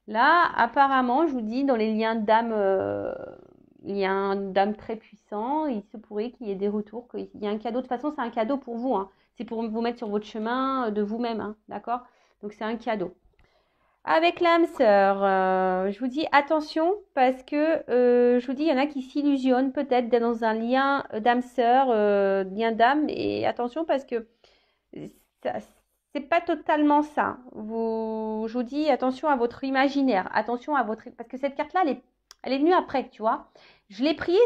Là, apparemment, je vous dis, dans les liens d'âme, il y a un d'âme très puissant. Il se pourrait qu'il y ait des retours, qu'il y ait un cadeau. De toute façon, c'est un cadeau pour vous. Hein. C'est pour vous mettre sur votre chemin de vous-même. Hein, d'accord? Donc, c'est un cadeau. Avec l'âme sœur, je vous dis attention parce que je vous dis, il y en a qui s'illusionnent peut-être d'être dans un lien d'âme sœur, lien d'âme. Et attention parce que c'est pas totalement ça. Je vous dis attention à votre imaginaire, attention à votre, parce que cette carte-là, elle est venue après, tu vois. Je l'ai prise,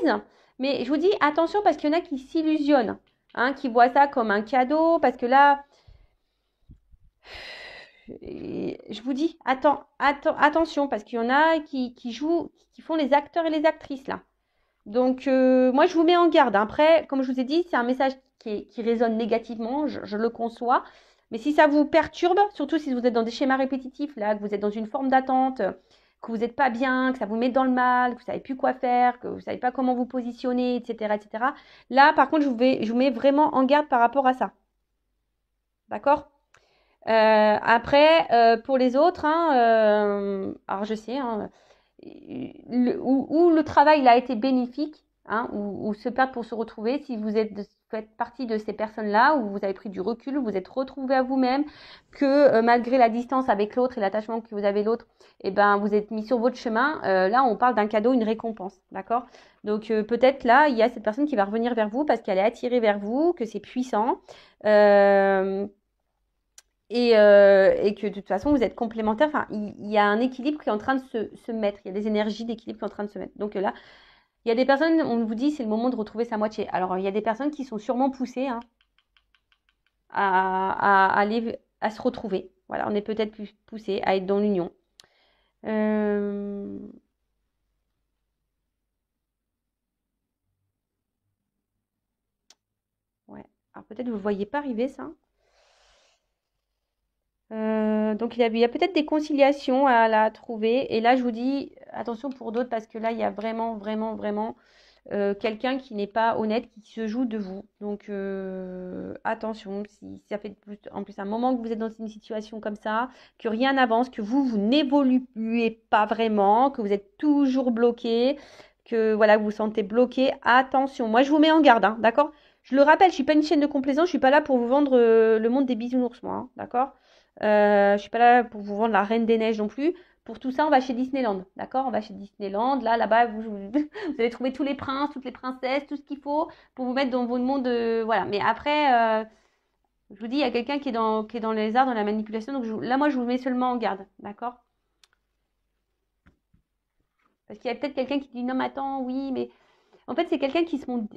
mais je vous dis attention parce qu'il y en a qui s'illusionnent, hein, qui voient ça comme un cadeau, parce que là, je vous dis attention parce qu'il y en a qui jouent, qui font les acteurs et les actrices là. Donc, moi, je vous mets en garde. Après, comme je vous ai dit, c'est un message qui résonne négativement, je le conçois. Mais si ça vous perturbe, surtout si vous êtes dans des schémas répétitifs, là, que vous êtes dans une forme d'attente, que vous n'êtes pas bien, que ça vous met dans le mal, que vous ne savez plus quoi faire, que vous ne savez pas comment vous positionner, etc., etc. Là, par contre, je vous mets vraiment en garde par rapport à ça. D'accord? Après, pour les autres, hein, alors je sais, hein, où le travail il a été bénéfique, hein, ou se perdre pour se retrouver, si vous faites partie de ces personnes-là, où vous avez pris du recul, où vous êtes retrouvé à vous-même, que malgré la distance avec l'autre et l'attachement que vous avez l'autre, eh ben, vous êtes mis sur votre chemin, là on parle d'un cadeau, une récompense, d'accord? Donc peut-être là, il y a cette personne qui va revenir vers vous parce qu'elle est attirée vers vous, que c'est puissant. Et que de toute façon, vous êtes complémentaires. Enfin, il y a un équilibre qui est en train de se mettre. Il y a des énergies d'équilibre qui sont en train de se mettre. Donc là, il y a des personnes, on vous dit, c'est le moment de retrouver sa moitié. Alors, il y a des personnes qui sont sûrement poussées, hein, aller, à se retrouver. Voilà, on est peut-être plus poussé à être dans l'union. Ouais. Alors, peut-être vous ne voyez pas arriver ça. Donc il y a peut-être des conciliations à la trouver. Et là, je vous dis attention pour d'autres parce que là, il y a vraiment, vraiment, vraiment quelqu'un qui n'est pas honnête, qui se joue de vous. Donc attention, si ça fait en plus un moment que vous êtes dans une situation comme ça, que rien n'avance, que vous n'évoluez pas vraiment, que vous êtes toujours bloqué, que voilà, vous vous sentez bloqué, attention. Moi, je vous mets en garde, hein, d'accord? Je le rappelle, je suis pas une chaîne de complaisance, je suis pas là pour vous vendre le monde des bisounours, moi, hein, d'accord? Je suis pas là pour vous vendre la Reine des Neiges non plus. Pour tout ça, on va chez Disneyland, d'accord? On va chez Disneyland. Là-bas, vous allez trouver tous les princes, toutes les princesses, tout ce qu'il faut pour vous mettre dans votre monde. Voilà. Mais après, je vous dis, il y a quelqu'un qui est dans les arts, dans la manipulation. Donc là, moi, je vous mets seulement en garde, d'accord? Parce qu'il y a peut-être quelqu'un qui dit non, mais attends, oui, mais en fait, c'est quelqu'un qui se montre.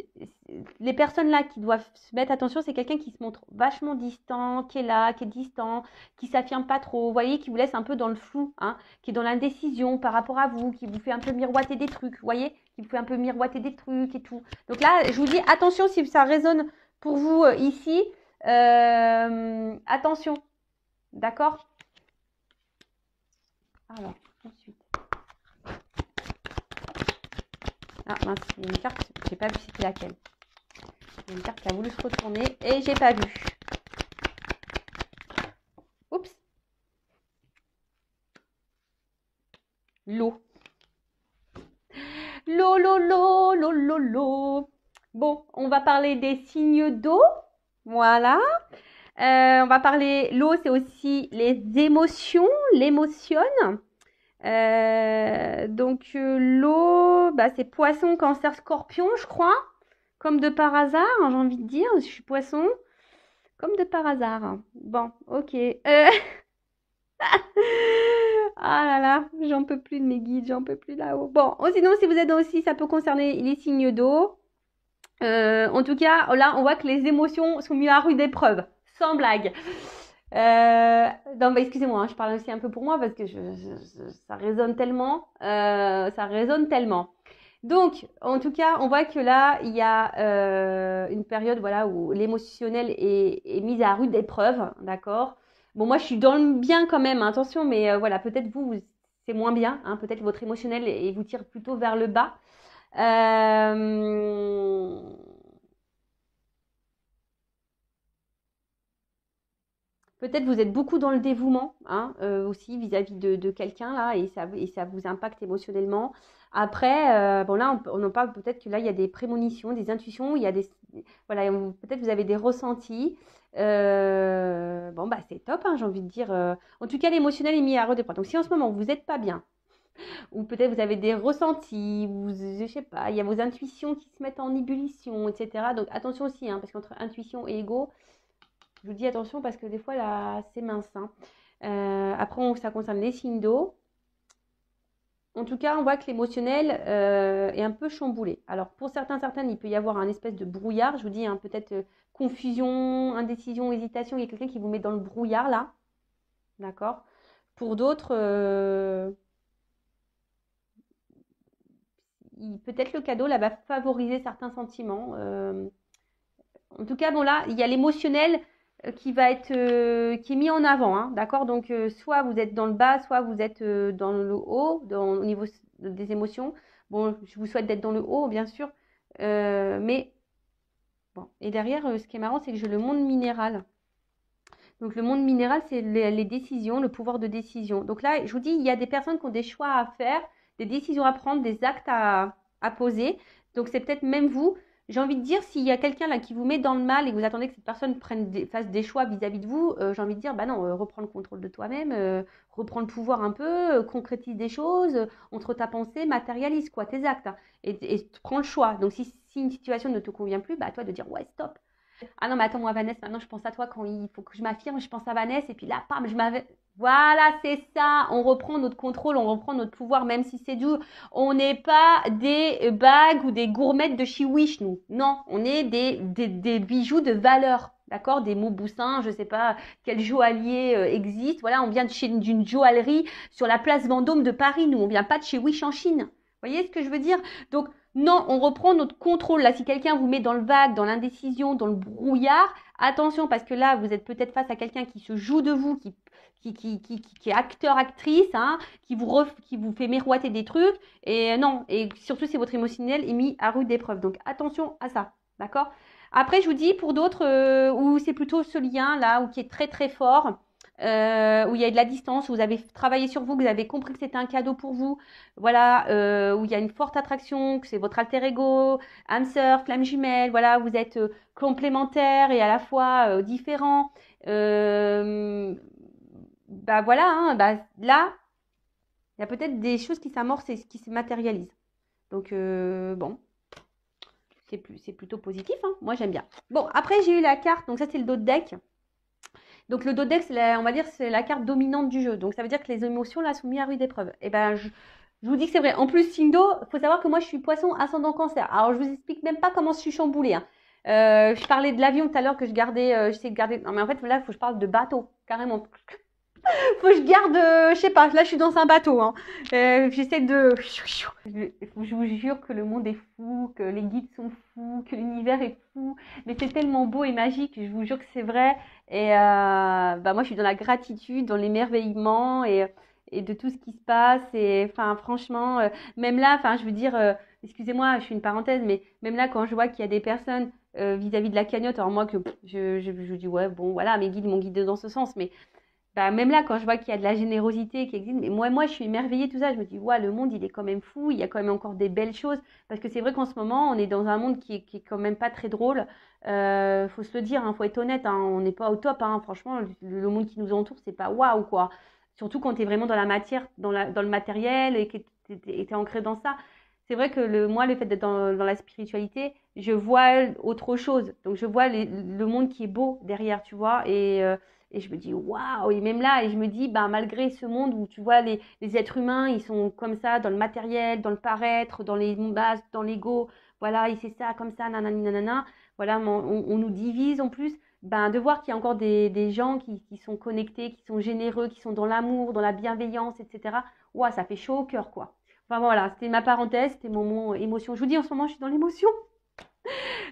Les personnes là qui doivent se mettre attention, c'est quelqu'un qui se montre vachement distant, qui est là, qui est distant, qui s'affirme pas trop. Vous voyez, qui vous laisse un peu dans le flou, hein, qui est dans l'indécision par rapport à vous, qui vous fait un peu miroiter des trucs. Vous voyez, qui vous fait un peu miroiter des trucs et tout. Donc là, je vous dis attention si ça résonne pour vous ici. Attention, d'accord? Alors, ensuite. Ah mince, il y a une carte, j'ai pas vu c'était laquelle. Il y a une carte qui a voulu se retourner et j'ai pas vu. Oups. L'eau. L'eau, l'eau, l'eau, l'eau, l'eau, l'eau. Bon, on va parler des signes d'eau. Voilà. On va parler, l'eau, c'est aussi les émotions, l'émotion. L'eau, bah, c'est poisson, cancer, scorpion, je crois. Comme de par hasard, j'ai envie de dire, je suis poisson. Comme de par hasard. Bon, ok. Ah là là, j'en peux plus de mes guides, j'en peux plus là-haut. Bon, sinon, si vous êtes aussi, ça peut concerner les signes d'eau. En tout cas, là, on voit que les émotions sont mises à rude épreuve, sans blague. Non, bah, excusez-moi, hein, je parle aussi un peu pour moi parce que ça résonne tellement. Ça résonne tellement. Donc, en tout cas, on voit que là, il y a une période voilà, où l'émotionnel est mis à rude épreuve, d'accord? Bon, moi, je suis dans le bien quand même, hein, attention, mais voilà, peut-être c'est moins bien, hein, peut-être votre émotionnel et vous tire plutôt vers le bas. Peut-être vous êtes beaucoup dans le dévouement, hein, aussi vis-à-vis de quelqu'un là, et ça vous impacte émotionnellement. Après, bon là, on en parle peut-être que là, il y a des prémonitions, des intuitions, il y a voilà, peut-être vous avez des ressentis. Bon bah c'est top, hein, j'ai envie de dire. En tout cas, l'émotionnel est mis à rude épreuve. Donc si en ce moment vous n'êtes pas bien, ou peut-être vous avez des ressentis, je sais pas, il y a vos intuitions qui se mettent en ébullition, etc. Donc attention aussi, hein, parce qu'entre intuition et ego, Je vous dis attention parce que des fois, là, c'est mince, hein. Après, ça concerne les signes d'eau. En tout cas, on voit que l'émotionnel est un peu chamboulé. Alors, pour certaines, il peut y avoir un espèce de brouillard. Je vous dis, hein, peut-être confusion, indécision, hésitation. Il y a quelqu'un qui vous met dans le brouillard, là. D'accord? Pour d'autres, peut-être le cadeau, là, va favoriser certains sentiments. En tout cas, bon, là, il y a l'émotionnel qui va être qui est mis en avant, hein, d'accord? Donc, soit vous êtes dans le bas, soit vous êtes dans le haut, au niveau des émotions. Bon, je vous souhaite d'être dans le haut, bien sûr. Mais, bon. Et derrière, ce qui est marrant, c'est que j'ai le monde minéral. Donc, le monde minéral, c'est les décisions, le pouvoir de décision. Donc là, je vous dis, il y a des personnes qui ont des choix à faire, des décisions à prendre, des actes à poser. Donc, c'est peut-être même vous. J'ai envie de dire, s'il y a quelqu'un là qui vous met dans le mal et que vous attendez que cette personne fasse des choix vis-à-vis de vous, j'ai envie de dire, bah non, reprends le contrôle de toi-même, reprends le pouvoir un peu, concrétise des choses, entre ta pensée, matérialise quoi, tes actes, hein, et prends le choix. Donc, si une situation ne te convient plus, bah à toi de dire, ouais, stop. Ah non, mais attends, moi, Vanessa, maintenant, je pense à toi quand il faut que je m'affirme, je pense à Vanessa, et puis là, pam, Voilà, c'est ça. On reprend notre contrôle, on reprend notre pouvoir, même si c'est dur. On n'est pas des bagues ou des gourmettes de chez Wish, nous. Non, on est des bijoux de valeur. D'accord? Des Mauboussin, je ne sais pas quel joaillier existe. Voilà, on vient d'une joaillerie sur la place Vendôme de Paris, nous. On vient pas de chez Wish en Chine. Vous voyez ce que je veux dire? Donc, non, on reprend notre contrôle. Là, si quelqu'un vous met dans le vague, dans l'indécision, dans le brouillard, attention, parce que là, vous êtes peut-être face à quelqu'un qui se joue de vous, qui est acteur, actrice, hein, qui vous fait miroiter des trucs. Et non, et surtout si votre émotionnel est mis à rude épreuve. Donc, attention à ça, d'accord? Après, je vous dis, pour d'autres, où c'est plutôt ce lien là, où qui est très très fort, où il y a de la distance, où vous avez travaillé sur vous, que vous avez compris que c'était un cadeau pour vous, voilà, où il y a une forte attraction, que c'est votre alter ego, âme sœur, flamme jumelle, voilà, vous êtes complémentaires et à la fois différents. Bah voilà, hein, bah là, il y a peut-être des choses qui s'amorcent et qui se matérialisent. Donc bon, c'est plutôt positif, hein. Moi j'aime bien. Bon, après j'ai eu la carte, donc ça c'est le dos de deck. Donc le dos de deck, on va dire c'est la carte dominante du jeu. Donc ça veut dire que les émotions là sont mises à rude épreuve. Et ben je vous dis que c'est vrai. En plus, Sindo, il faut savoir que moi je suis poisson ascendant cancer. Alors je vous explique même pas comment je suis chamboulée, hein. Je parlais de l'avion tout à l'heure que je gardais, j'essaie de garder. Non mais en fait là, il faut que je parle de bateau, carrément. Faut que je garde, je sais pas, là je suis dans un bateau, hein. J'essaie de. Je vous jure que le monde est fou, que les guides sont fous, que l'univers est fou. Mais c'est tellement beau et magique, je vous jure que c'est vrai. Et bah moi je suis dans la gratitude, dans l'émerveillement et de tout ce qui se passe. Et enfin franchement, même là, enfin je veux dire, excusez-moi, je fais une parenthèse, mais même là quand je vois qu'il y a des personnes vis-à-vis de la cagnotte, alors moi que je dis ouais bon voilà, mes guides m'ont guidé dans ce sens, mais bah, même là, quand je vois qu'il y a de la générosité qui existe, mais moi, je suis émerveillée, tout ça. Je me dis, ouais, le monde, il est quand même fou. Il y a quand même encore des belles choses. Parce que c'est vrai qu'en ce moment, on est dans un monde qui est quand même pas très drôle. Faut se le dire, hein, faut être honnête, hein, on n'est pas au top, hein. Franchement, le monde qui nous entoure, c'est pas waouh, quoi. Surtout quand tu es vraiment dans la matière, dans le matériel et que tu es ancré dans ça. C'est vrai que moi, le fait d'être dans la spiritualité, je vois autre chose. Donc, je vois le monde qui est beau derrière, tu vois. Et je me dis, waouh, et même là, et je me dis, bah, malgré ce monde où tu vois, les êtres humains, ils sont comme ça, dans le matériel, dans le paraître, dans les bases, dans l'ego, voilà, et c'est ça, comme ça, nanani, nanana, voilà, on nous divise en plus, ben, de voir qu'il y a encore des gens qui sont connectés, qui sont généreux, qui sont dans l'amour, dans la bienveillance, etc. Waouh, ça fait chaud au cœur, quoi. Enfin voilà, c'était ma parenthèse, c'était mon mot émotion. Je vous dis, en ce moment, je suis dans l'émotion.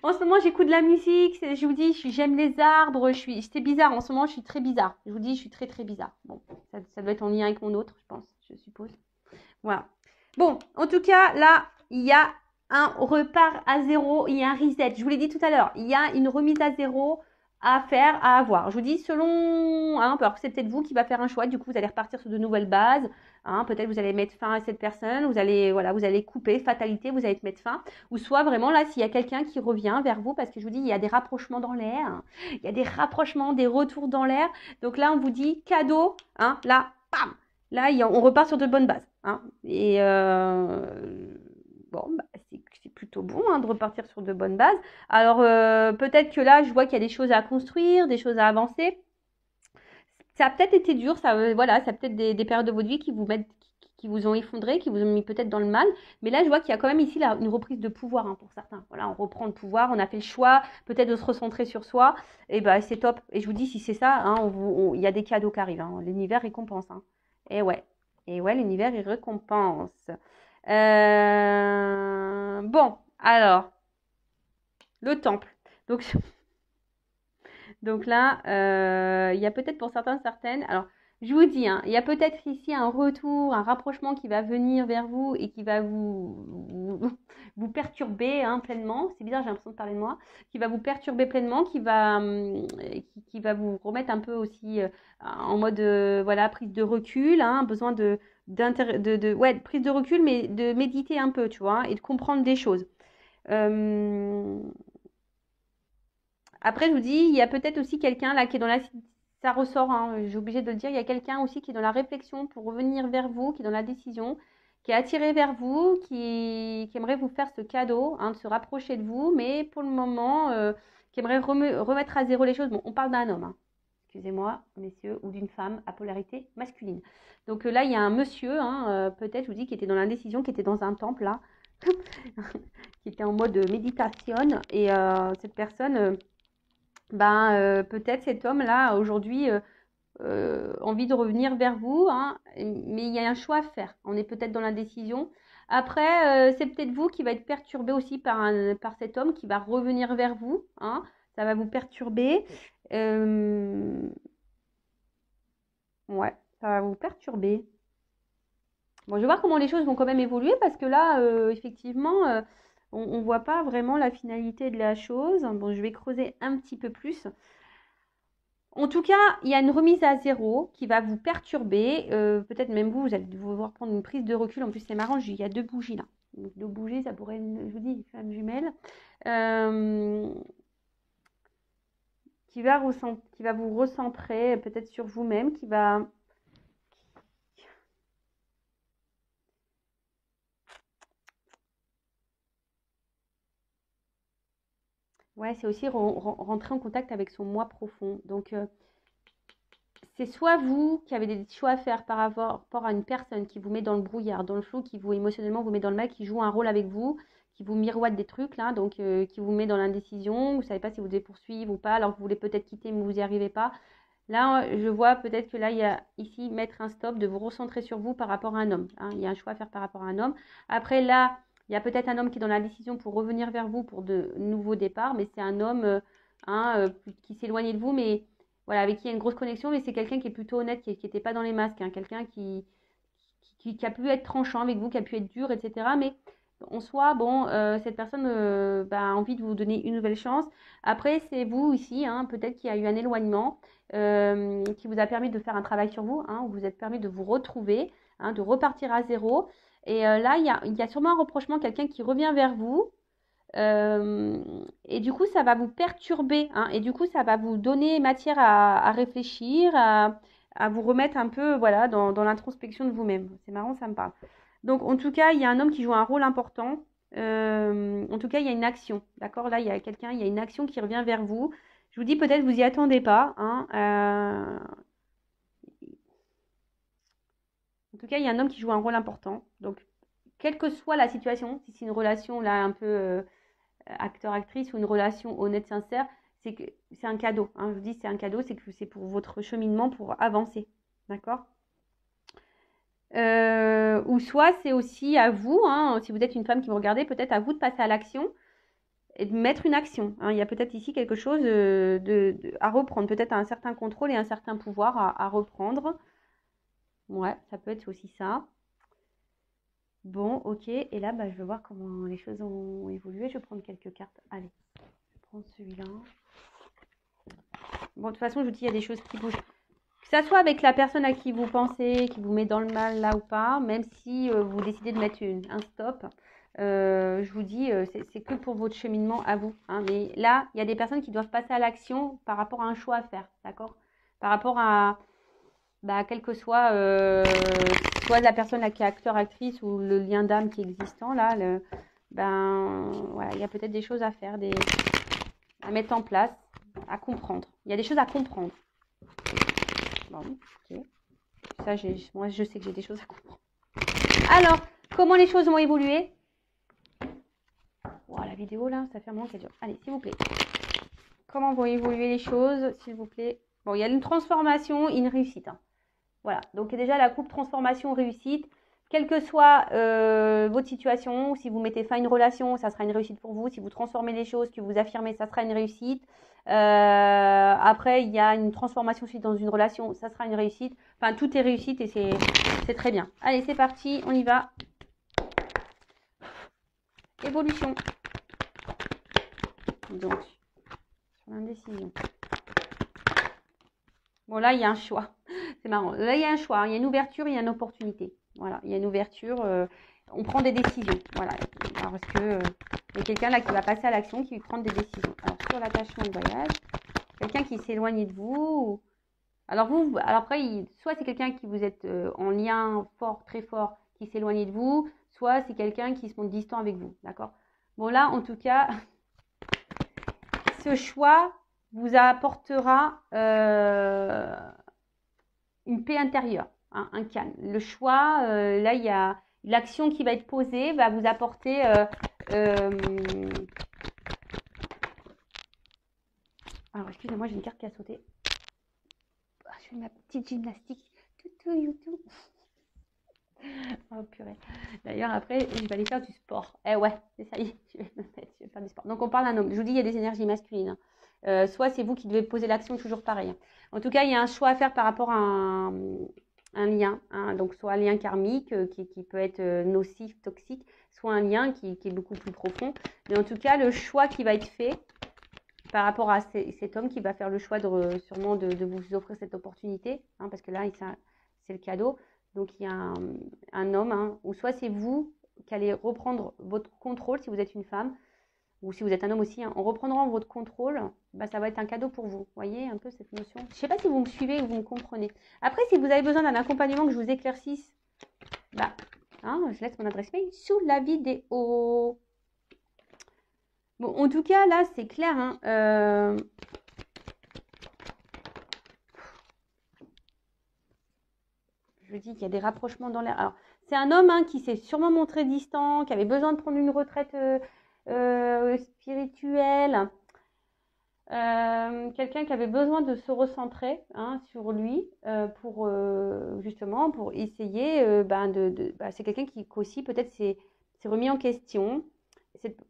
En ce moment, j'écoute de la musique. Je vous dis, j'aime les arbres. C'est bizarre. En ce moment, je suis très bizarre. Je vous dis, je suis très, très bizarre. Bon, ça doit être en lien avec mon autre, je pense, je suppose. Voilà. Bon, en tout cas, là, il y a un repart à zéro. Il y a un reset. Je vous l'ai dit tout à l'heure. Il y a une remise à zéro à faire, à avoir. Je vous dis, selon, hein, c'est peut-être vous qui va faire un choix. Du coup, vous allez repartir sur de nouvelles bases. Hein, peut-être vous allez mettre fin à cette personne. Vous allez couper, fatalité, vous allez te mettre fin. Ou soit vraiment là, s'il y a quelqu'un qui revient vers vous, parce que je vous dis, il y a des rapprochements dans l'air. Hein, il y a des rapprochements, des retours dans l'air. Donc là, on vous dit cadeau. Hein, là, bam. Là, on repart sur de bonnes bases. Hein, et bon, bah, c'est plutôt bon hein, de repartir sur de bonnes bases. Alors, peut-être que là, je vois qu'il y a des choses à construire, des choses à avancer. Ça a peut-être été dur, ça, voilà, ça a peut-être des périodes de votre vie qui vous mettent, qui vous ont effondré, qui vous ont mis peut-être dans le mal. Mais là, je vois qu'il y a quand même ici là, une reprise de pouvoir hein, pour certains. Voilà, on reprend le pouvoir, on a fait le choix peut-être de se recentrer sur soi. Et ben, c'est top. Et je vous dis, si c'est ça, hein, il y a des cadeaux qui arrivent. Hein. L'univers récompense. Hein. Et ouais, l'univers il récompense. Bon, alors, le temple. Donc, donc là, il y a peut-être pour certains, certaines. Alors, je vous dis, hein, il y a peut-être ici un retour, un rapprochement qui va venir vers vous et qui va vous perturber hein, pleinement. C'est bizarre, j'ai l'impression de parler de moi. Qui va vous perturber pleinement, qui va vous remettre un peu aussi en mode voilà, prise de recul, hein, besoin ouais, prise de recul, mais de méditer un peu, tu vois, et de comprendre des choses. Après, je vous dis, il y a peut-être aussi quelqu'un là qui est dans la... Ça ressort, hein, j'ai obligé de le dire, il y a quelqu'un aussi qui est dans la réflexion pour revenir vers vous, qui est dans la décision, qui est attiré vers vous, qui aimerait vous faire ce cadeau, hein, de se rapprocher de vous, mais pour le moment, qui aimerait remettre à zéro les choses. Bon, on parle d'un homme, hein, excusez-moi, messieurs, ou d'une femme à polarité masculine. Donc là, il y a un monsieur, hein, peut-être, je vous dis, qui était dans l'indécision, qui était dans un temple, là, qui était en mode méditation, et cette personne... peut-être cet homme-là, aujourd'hui, envie de revenir vers vous, hein, mais il y a un choix à faire. On est peut-être dans l'indécision. Après, c'est peut-être vous qui va être perturbé aussi par cet homme qui va revenir vers vous. Hein, ça va vous perturber. Ouais, ça va vous perturber. Bon, je vais voir comment les choses vont quand même évoluer parce que là, effectivement, on ne voit pas vraiment la finalité de la chose. Bon, je vais creuser un petit peu plus. En tout cas, il y a une remise à zéro qui va vous perturber. Peut-être même vous allez devoir prendre une prise de recul. En plus, c'est marrant, il y a deux bougies là. Donc, deux bougies, ça pourrait être, je vous dis, une femme jumelle. Qui va vous recentrer peut-être sur vous-même, qui va... Ouais, c'est aussi rentrer en contact avec son moi profond. Donc, c'est soit vous qui avez des choix à faire par rapport à une personne qui vous met dans le brouillard, dans le flou, qui vous émotionnellement vous met dans le mal, qui joue un rôle avec vous, qui vous miroite des trucs là, donc qui vous met dans l'indécision, vous ne savez pas si vous devez poursuivre ou pas, alors que vous voulez peut-être quitter mais vous n'y arrivez pas. Là, je vois peut-être que là, il y a ici mettre un stop, de vous recentrer sur vous par rapport à un homme. Hein. Il y a un choix à faire par rapport à un homme. Après, là, il y a peut-être un homme qui est dans la décision pour revenir vers vous pour de nouveaux départs, mais c'est un homme qui s'éloigne de vous, mais voilà, avec qui il y a une grosse connexion, mais c'est quelqu'un qui est plutôt honnête, qui n'était pas dans les masques, hein, quelqu'un qui a pu être tranchant avec vous, qui a pu être dur, etc. Mais en soi, bon, cette personne a envie de vous donner une nouvelle chance. Après, c'est vous ici, hein, peut-être qu'il y a eu un éloignement qui vous a permis de faire un travail sur vous, hein, où vous êtes permis de vous retrouver, hein, de repartir à zéro. Et là, il y a sûrement un reprochement, quelqu'un qui revient vers vous. Et du coup, ça va vous perturber, hein, et du coup, ça va vous donner matière à réfléchir, à vous remettre un peu voilà, dans l'introspection de vous-même. C'est marrant, ça me parle. Donc, en tout cas, il y a un homme qui joue un rôle important. En tout cas, il y a une action. D'accord? Là, il y a quelqu'un, il y a une action qui revient vers vous. Je vous dis, peut-être vous y attendez pas. Hein, en tout cas, il y a un homme qui joue un rôle important. Donc, quelle que soit la situation, si c'est une relation là un peu acteur-actrice ou une relation honnête, sincère, c'est que c'est un cadeau. Hein, je vous dis, c'est un cadeau, c'est que c'est pour votre cheminement, pour avancer. D'accord? Ou soit c'est aussi à vous, hein, si vous êtes une femme qui me regardez, peut-être à vous de passer à l'action et de mettre une action. Hein. Il y a peut-être ici quelque chose à reprendre, peut-être un certain contrôle et un certain pouvoir à reprendre. Ouais, ça peut être aussi ça. Bon, ok. Et là, je vais voir comment les choses ont évolué. Je vais prendre quelques cartes. Allez, je vais prendre celui-là. Bon, de toute façon, je vous dis, il y a des choses qui bougent. Que ça soit avec la personne à qui vous pensez, qui vous met dans le mal là ou pas, même si vous décidez de mettre un stop, je vous dis, c'est que pour votre cheminement à vous. Hein. Mais là, il y a des personnes qui doivent passer à l'action par rapport à un choix à faire, d'accord? Par rapport à, quel que soit, soit la personne là qui est acteur, actrice ou le lien d'âme qui est existant, là, ben voilà, il y a peut-être des choses à faire, à mettre en place, à comprendre. Il y a des choses à comprendre. Bon, ok. Ça, moi, je sais que j'ai des choses à comprendre. Alors, comment les choses vont évoluer? Oh, la vidéo, là, ça fait un moment qu'elle dure. Allez, s'il vous plaît. Comment vont évoluer les choses, s'il vous plaît? Bon, il y a une transformation, une réussite. Hein. Voilà. Donc, déjà, la coupe transformation-réussite. Quelle que soit votre situation, si vous mettez fin à une relation, ça sera une réussite pour vous. Si vous transformez les choses, que vous affirmez, ça sera une réussite. Après, il y a une transformation suite dans une relation, ça sera une réussite. Enfin, tout est réussite et c'est très bien. Allez, c'est parti, on y va. Évolution. Donc, sur l'indécision. Bon, là, il y a un choix. C'est marrant. Là, il y a un choix. Il y a une ouverture, il y a une opportunité. Voilà, il y a une ouverture. On prend des décisions. Voilà. Parce que il y a quelqu'un là qui va passer à l'action, qui va prendre des décisions. Alors, sur l'attachement de voyage, quelqu'un qui s'est éloigné de vous. Alors, alors après, soit c'est quelqu'un qui vous êtes en lien fort, très fort, qui s'est éloigné de vous, soit c'est quelqu'un qui se montre distant avec vous. D'accord? Bon, là, en tout cas, ce choix vous apportera une paix intérieure, hein, un calme. Le choix, là, il y a l'action qui va être posée, va vous apporter alors, excusez-moi, j'ai une carte qui a sauté. Je fais ma petite gymnastique. YouTube. Oh purée. D'ailleurs, après, je vais aller faire du sport. Eh ouais, c'est ça y est, je vais faire du sport. Donc, on parle d'un homme. Je vous dis, il y a des énergies masculines. Hein. Soit c'est vous qui devez poser l'action, toujours pareil. En tout cas, il y a un choix à faire par rapport à un lien. Hein. Donc, soit un lien karmique qui peut être nocif, toxique, soit un lien qui est beaucoup plus profond. Mais en tout cas, le choix qui va être fait par rapport à cet homme qui va faire le choix sûrement de vous offrir cette opportunité, hein, parce que là, c'est le cadeau. Donc, il y a un homme, hein, ou soit c'est vous qui allez reprendre votre contrôle si vous êtes une femme, ou si vous êtes un homme aussi, hein, en reprenant votre contrôle, bah, ça va être un cadeau pour vous. Vous voyez un peu cette notion? Je ne sais pas si vous me suivez ou vous me comprenez. Après, si vous avez besoin d'un accompagnement que je vous éclaircisse, bah, hein, je laisse mon adresse mail sous la vidéo. Bon, en tout cas, là, c'est clair. Hein, je dis qu'il y a des rapprochements dans l'air. Alors, c'est un homme hein, qui s'est sûrement montré distant, qui avait besoin de prendre une retraite spirituelle. Quelqu'un qui avait besoin de se recentrer hein, sur lui pour justement pour essayer c'est quelqu'un qui aussi peut-être s'est remis en question.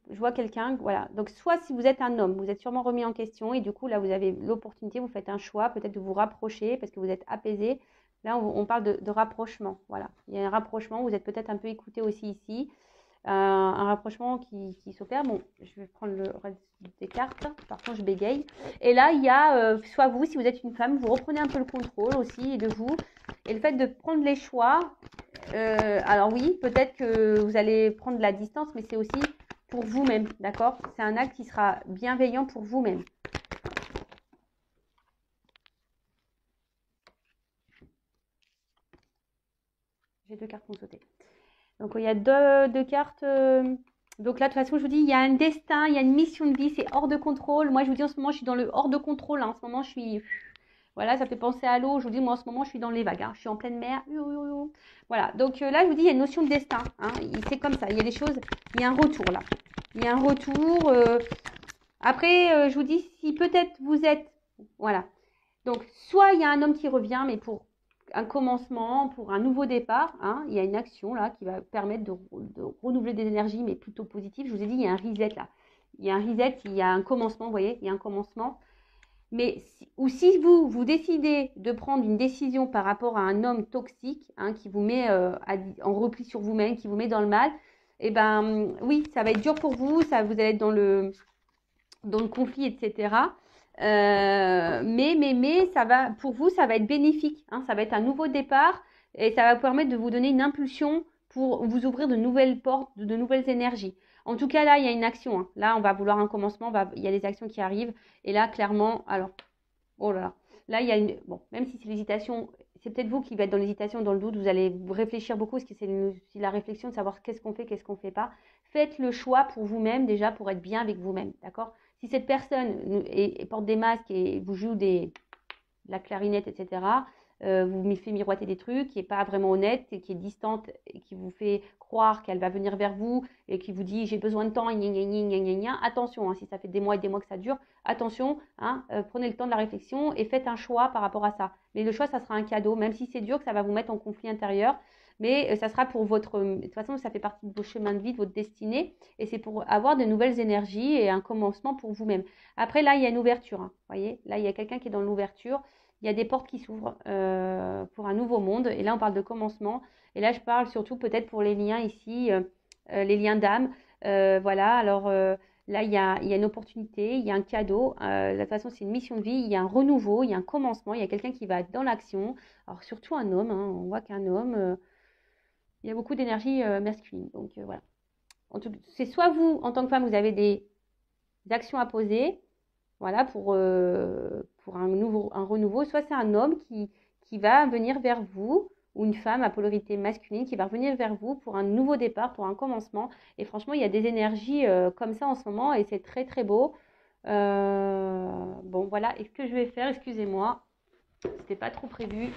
Je vois quelqu'un, voilà. Donc, soit si vous êtes un homme, vous êtes sûrement remis en question et du coup, là, vous avez l'opportunité, vous faites un choix, peut-être de vous rapprocher parce que vous êtes apaisé. Là, on parle de rapprochement, voilà. Il y a un rapprochement, vous êtes peut-être un peu écouté aussi ici. Un rapprochement qui s'opère. Bon, je vais prendre le reste des cartes. Par contre, je bégaye. Et là, il y a soit vous, si vous êtes une femme, vous reprenez un peu le contrôle aussi de vous. Et le fait de prendre les choix, alors oui, peut-être que vous allez prendre de la distance, mais c'est aussi pour vous-même, d'accord? C'est un acte qui sera bienveillant pour vous-même. J'ai 2 cartes qui ont sauté. Donc, il y a deux cartes. Donc là, de toute façon, je vous dis, il y a un destin, il y a une mission de vie, c'est hors de contrôle. Moi, je vous dis, en ce moment, je suis dans le hors de contrôle. Hein. En ce moment, je suis... Voilà, ça fait penser à l'eau. Je vous dis, moi, en ce moment, je suis dans les vagues. Hein. Je suis en pleine mer. Voilà. Donc là, je vous dis, il y a une notion de destin. Hein. C'est comme ça. Il y a des choses... Il y a un retour, là. Il y a un retour. Après, je vous dis, si peut-être vous êtes... Voilà. Donc, soit il y a un homme qui revient, mais pour un commencement, pour un nouveau départ, hein, il y a une action là qui va permettre de renouveler des énergies, mais plutôt positives. Je vous ai dit, il y a un reset là. Il y a un reset, il y a un commencement, vous voyez, il y a un commencement. Mais ou si vous décidez de prendre une décision par rapport à un homme toxique, hein, qui vous met en repli sur vous-même, qui vous met dans le mal, eh ben oui, ça va être dur pour vous, ça vous allez être dans le conflit, etc. Mais ça va, pour vous, ça va être bénéfique. Hein, ça va être un nouveau départ et ça va vous permettre de vous donner une impulsion pour vous ouvrir de nouvelles portes, de nouvelles énergies. En tout cas, là, il y a une action. Hein. Là, on va vouloir un commencement. Il y a des actions qui arrivent. Et là, clairement, alors, oh là là. Là, il y a une... Bon, même si c'est l'hésitation, c'est peut-être vous qui va être dans l'hésitation, dans le doute. Vous allez réfléchir beaucoup parce que c'est la réflexion de savoir qu'est-ce qu'on fait pas. faites le choix pour vous-même déjà pour être bien avec vous-même, d'accord? Si cette personne porte des masques et vous joue de la clarinette, etc., vous me fait miroiter des trucs, qui n'est pas vraiment honnête, et qui est distante, et qui vous fait croire qu'elle va venir vers vous, et qui vous dit j'ai besoin de temps, gna, gna, gna, gna, gna. Attention, hein, si ça fait des mois et des mois que ça dure, attention, hein, prenez le temps de la réflexion et faites un choix par rapport à ça. Mais le choix, ça sera un cadeau, même si c'est dur, que ça va vous mettre en conflit intérieur, mais ça sera pour votre... De toute façon, ça fait partie de vos chemins de vie, de votre destinée, et c'est pour avoir de nouvelles énergies et un commencement pour vous-même. Après, là, il y a une ouverture, hein, voyez, là, il y a quelqu'un qui est dans l'ouverture, il y a des portes qui s'ouvrent pour un nouveau monde. Et là, on parle de commencement. Et là, je parle surtout peut-être pour les liens ici, les liens d'âme. Voilà, alors là, il y a une opportunité, il y a un cadeau. De toute façon, c'est une mission de vie. Il y a un renouveau, il y a un commencement. Il y a quelqu'un qui va être dans l'action. Alors, surtout un homme. Hein, on voit qu'un homme, il y a beaucoup d'énergie masculine. Donc, voilà. C'est soit vous, en tant que femme, vous avez des actions à poser. Voilà, pour un renouveau. Soit c'est un homme qui va venir vers vous, ou une femme à polarité masculine qui va revenir vers vous pour un nouveau départ, pour un commencement. Et franchement, il y a des énergies comme ça en ce moment et c'est très très beau. Bon, voilà. Et ce que je vais faire, excusez-moi, c'était pas trop prévu.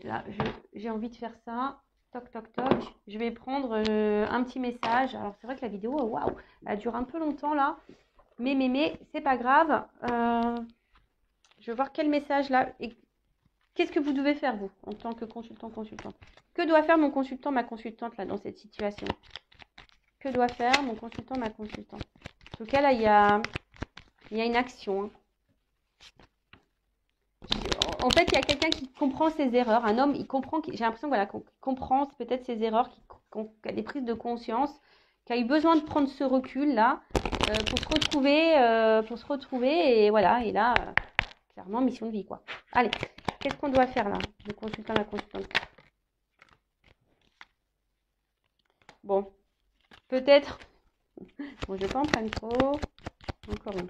Là, j'ai envie de faire ça. Toc, toc, toc. Je vais prendre un petit message. Alors, c'est vrai que la vidéo, waouh, elle dure un peu longtemps là. Mais, c'est pas grave. Je vais voir quel message là. Et qu'est-ce que vous devez faire, vous, en tant que consultante? Que doit faire mon consultant, ma consultante, là, dans cette situation? Que doit faire mon consultant, ma consultante? En tout cas, là, il y a une action. Hein. En fait, il y a quelqu'un qui comprend ses erreurs. Un homme, il comprend. J'ai l'impression voilà, qu'on comprend peut-être ses erreurs, qui a des prises de conscience, qui a eu besoin de prendre ce recul-là pour se retrouver. Et voilà, et là, clairement, mission de vie, quoi. Allez, qu'est-ce qu'on doit faire, là? Le consultant, la consultante. Bon, peut-être... Bon, je vais pas en prendre trop. Encore une.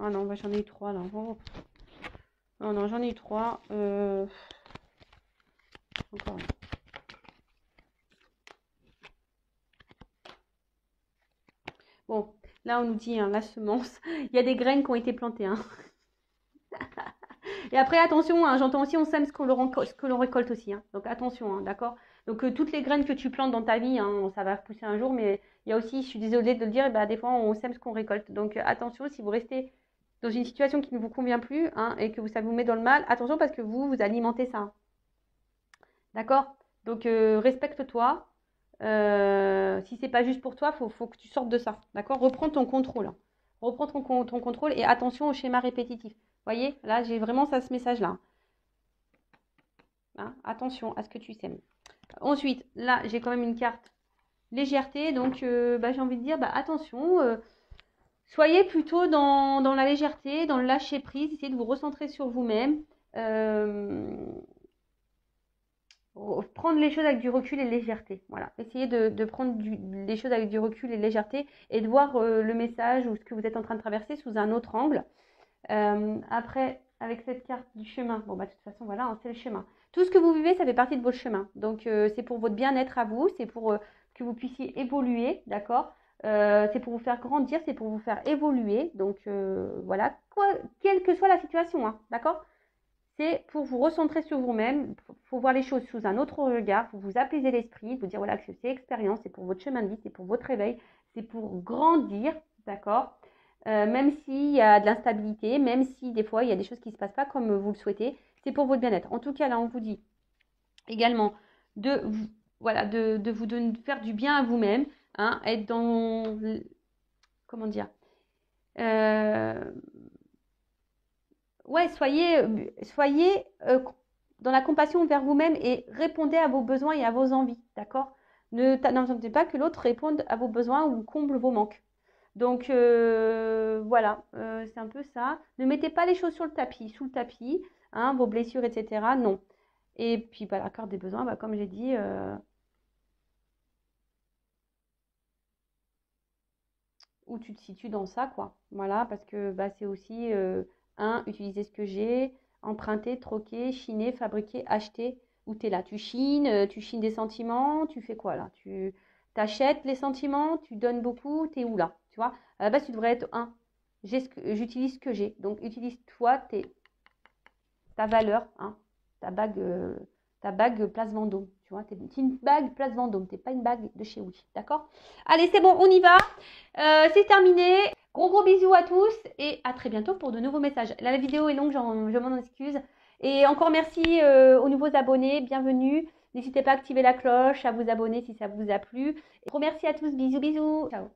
Ah non, bah, j'en ai eu 3, là. Oh. Non, j'en ai eu 3. Encore une. Bon, là, on nous dit, hein, la semence. Il y a des graines qui ont été plantées, hein. Et après, attention, hein, j'entends aussi, on sème ce que l'on récolte aussi. Hein. Donc, attention, hein, d'accord? Donc, toutes les graines que tu plantes dans ta vie, hein, ça va repousser un jour. Mais il y a aussi, je suis désolée de le dire, bah, des fois, on sème ce qu'on récolte. Donc, attention, si vous restez dans une situation qui ne vous convient plus hein, et que ça vous met dans le mal, attention parce que vous alimentez ça. D'accord? Donc, respecte-toi. Si c'est pas juste pour toi, faut que tu sortes de ça. D'accord? Reprends ton contrôle. Hein. Reprends ton contrôle et attention au schéma répétitif. Vous voyez, là, j'ai vraiment ce message-là. Hein, attention à ce que tu sèmes. Ensuite, là, j'ai quand même une carte légèreté. Donc, j'ai envie de dire, attention, soyez plutôt dans la légèreté, dans le lâcher prise. Essayez de vous recentrer sur vous-même. Prendre les choses avec du recul et légèreté. Voilà. Essayez de prendre les choses avec du recul et légèreté et de voir le message ou ce que vous êtes en train de traverser sous un autre angle. Après, avec cette carte du chemin, bon, de toute façon, voilà, hein, c'est le chemin. Tout ce que vous vivez, ça fait partie de votre chemin. Donc, c'est pour votre bien-être à vous, c'est pour que vous puissiez évoluer, d'accord c'est pour vous faire grandir, c'est pour vous faire évoluer. Donc, voilà, quelle que soit la situation, hein, d'accord c'est pour vous recentrer sur vous-même, il faut voir les choses sous un autre regard, pour vous apaiser l'esprit, vous dire voilà que c'est expérience, c'est pour votre chemin de vie, c'est pour votre réveil, c'est pour grandir, d'accord même s'il y a de l'instabilité, même si des fois il y a des choses qui ne se passent pas comme vous le souhaitez, c'est pour votre bien-être. En tout cas, là, on vous dit également de faire du bien à vous-même, hein, être dans... Comment dire ouais, soyez dans la compassion vers vous-même et répondez à vos besoins et à vos envies, d'accord? N'attendez pas que l'autre réponde à vos besoins ou comble vos manques. Donc, voilà, c'est un peu ça. Ne mettez pas les choses sous le tapis, hein, vos blessures, etc. Non. Et puis, la carte des besoins, comme j'ai dit, où tu te situes dans ça, quoi. Voilà, parce que c'est aussi, utiliser ce que j'ai, emprunter, troquer, chiner, fabriquer, acheter. Où tu es là? Tu chines des sentiments, tu fais quoi là? Tu achètes les sentiments, tu donnes beaucoup, tu es où là? Tu vois, à la base, tu devrais être un. J'utilise ce que j'ai. Donc, utilise-toi ta valeur, hein, ta bague Place Vendôme. Tu vois, t'es une bague Place Vendôme, t'es pas une bague de chez Oui. D'accord? Allez, c'est bon, on y va. C'est terminé. Gros gros bisous à tous et à très bientôt pour de nouveaux messages. Là, la vidéo est longue, je m'en excuse. Et encore merci aux nouveaux abonnés, bienvenue. N'hésitez pas à activer la cloche, à vous abonner si ça vous a plu. Gros merci à tous, bisous bisous. Ciao.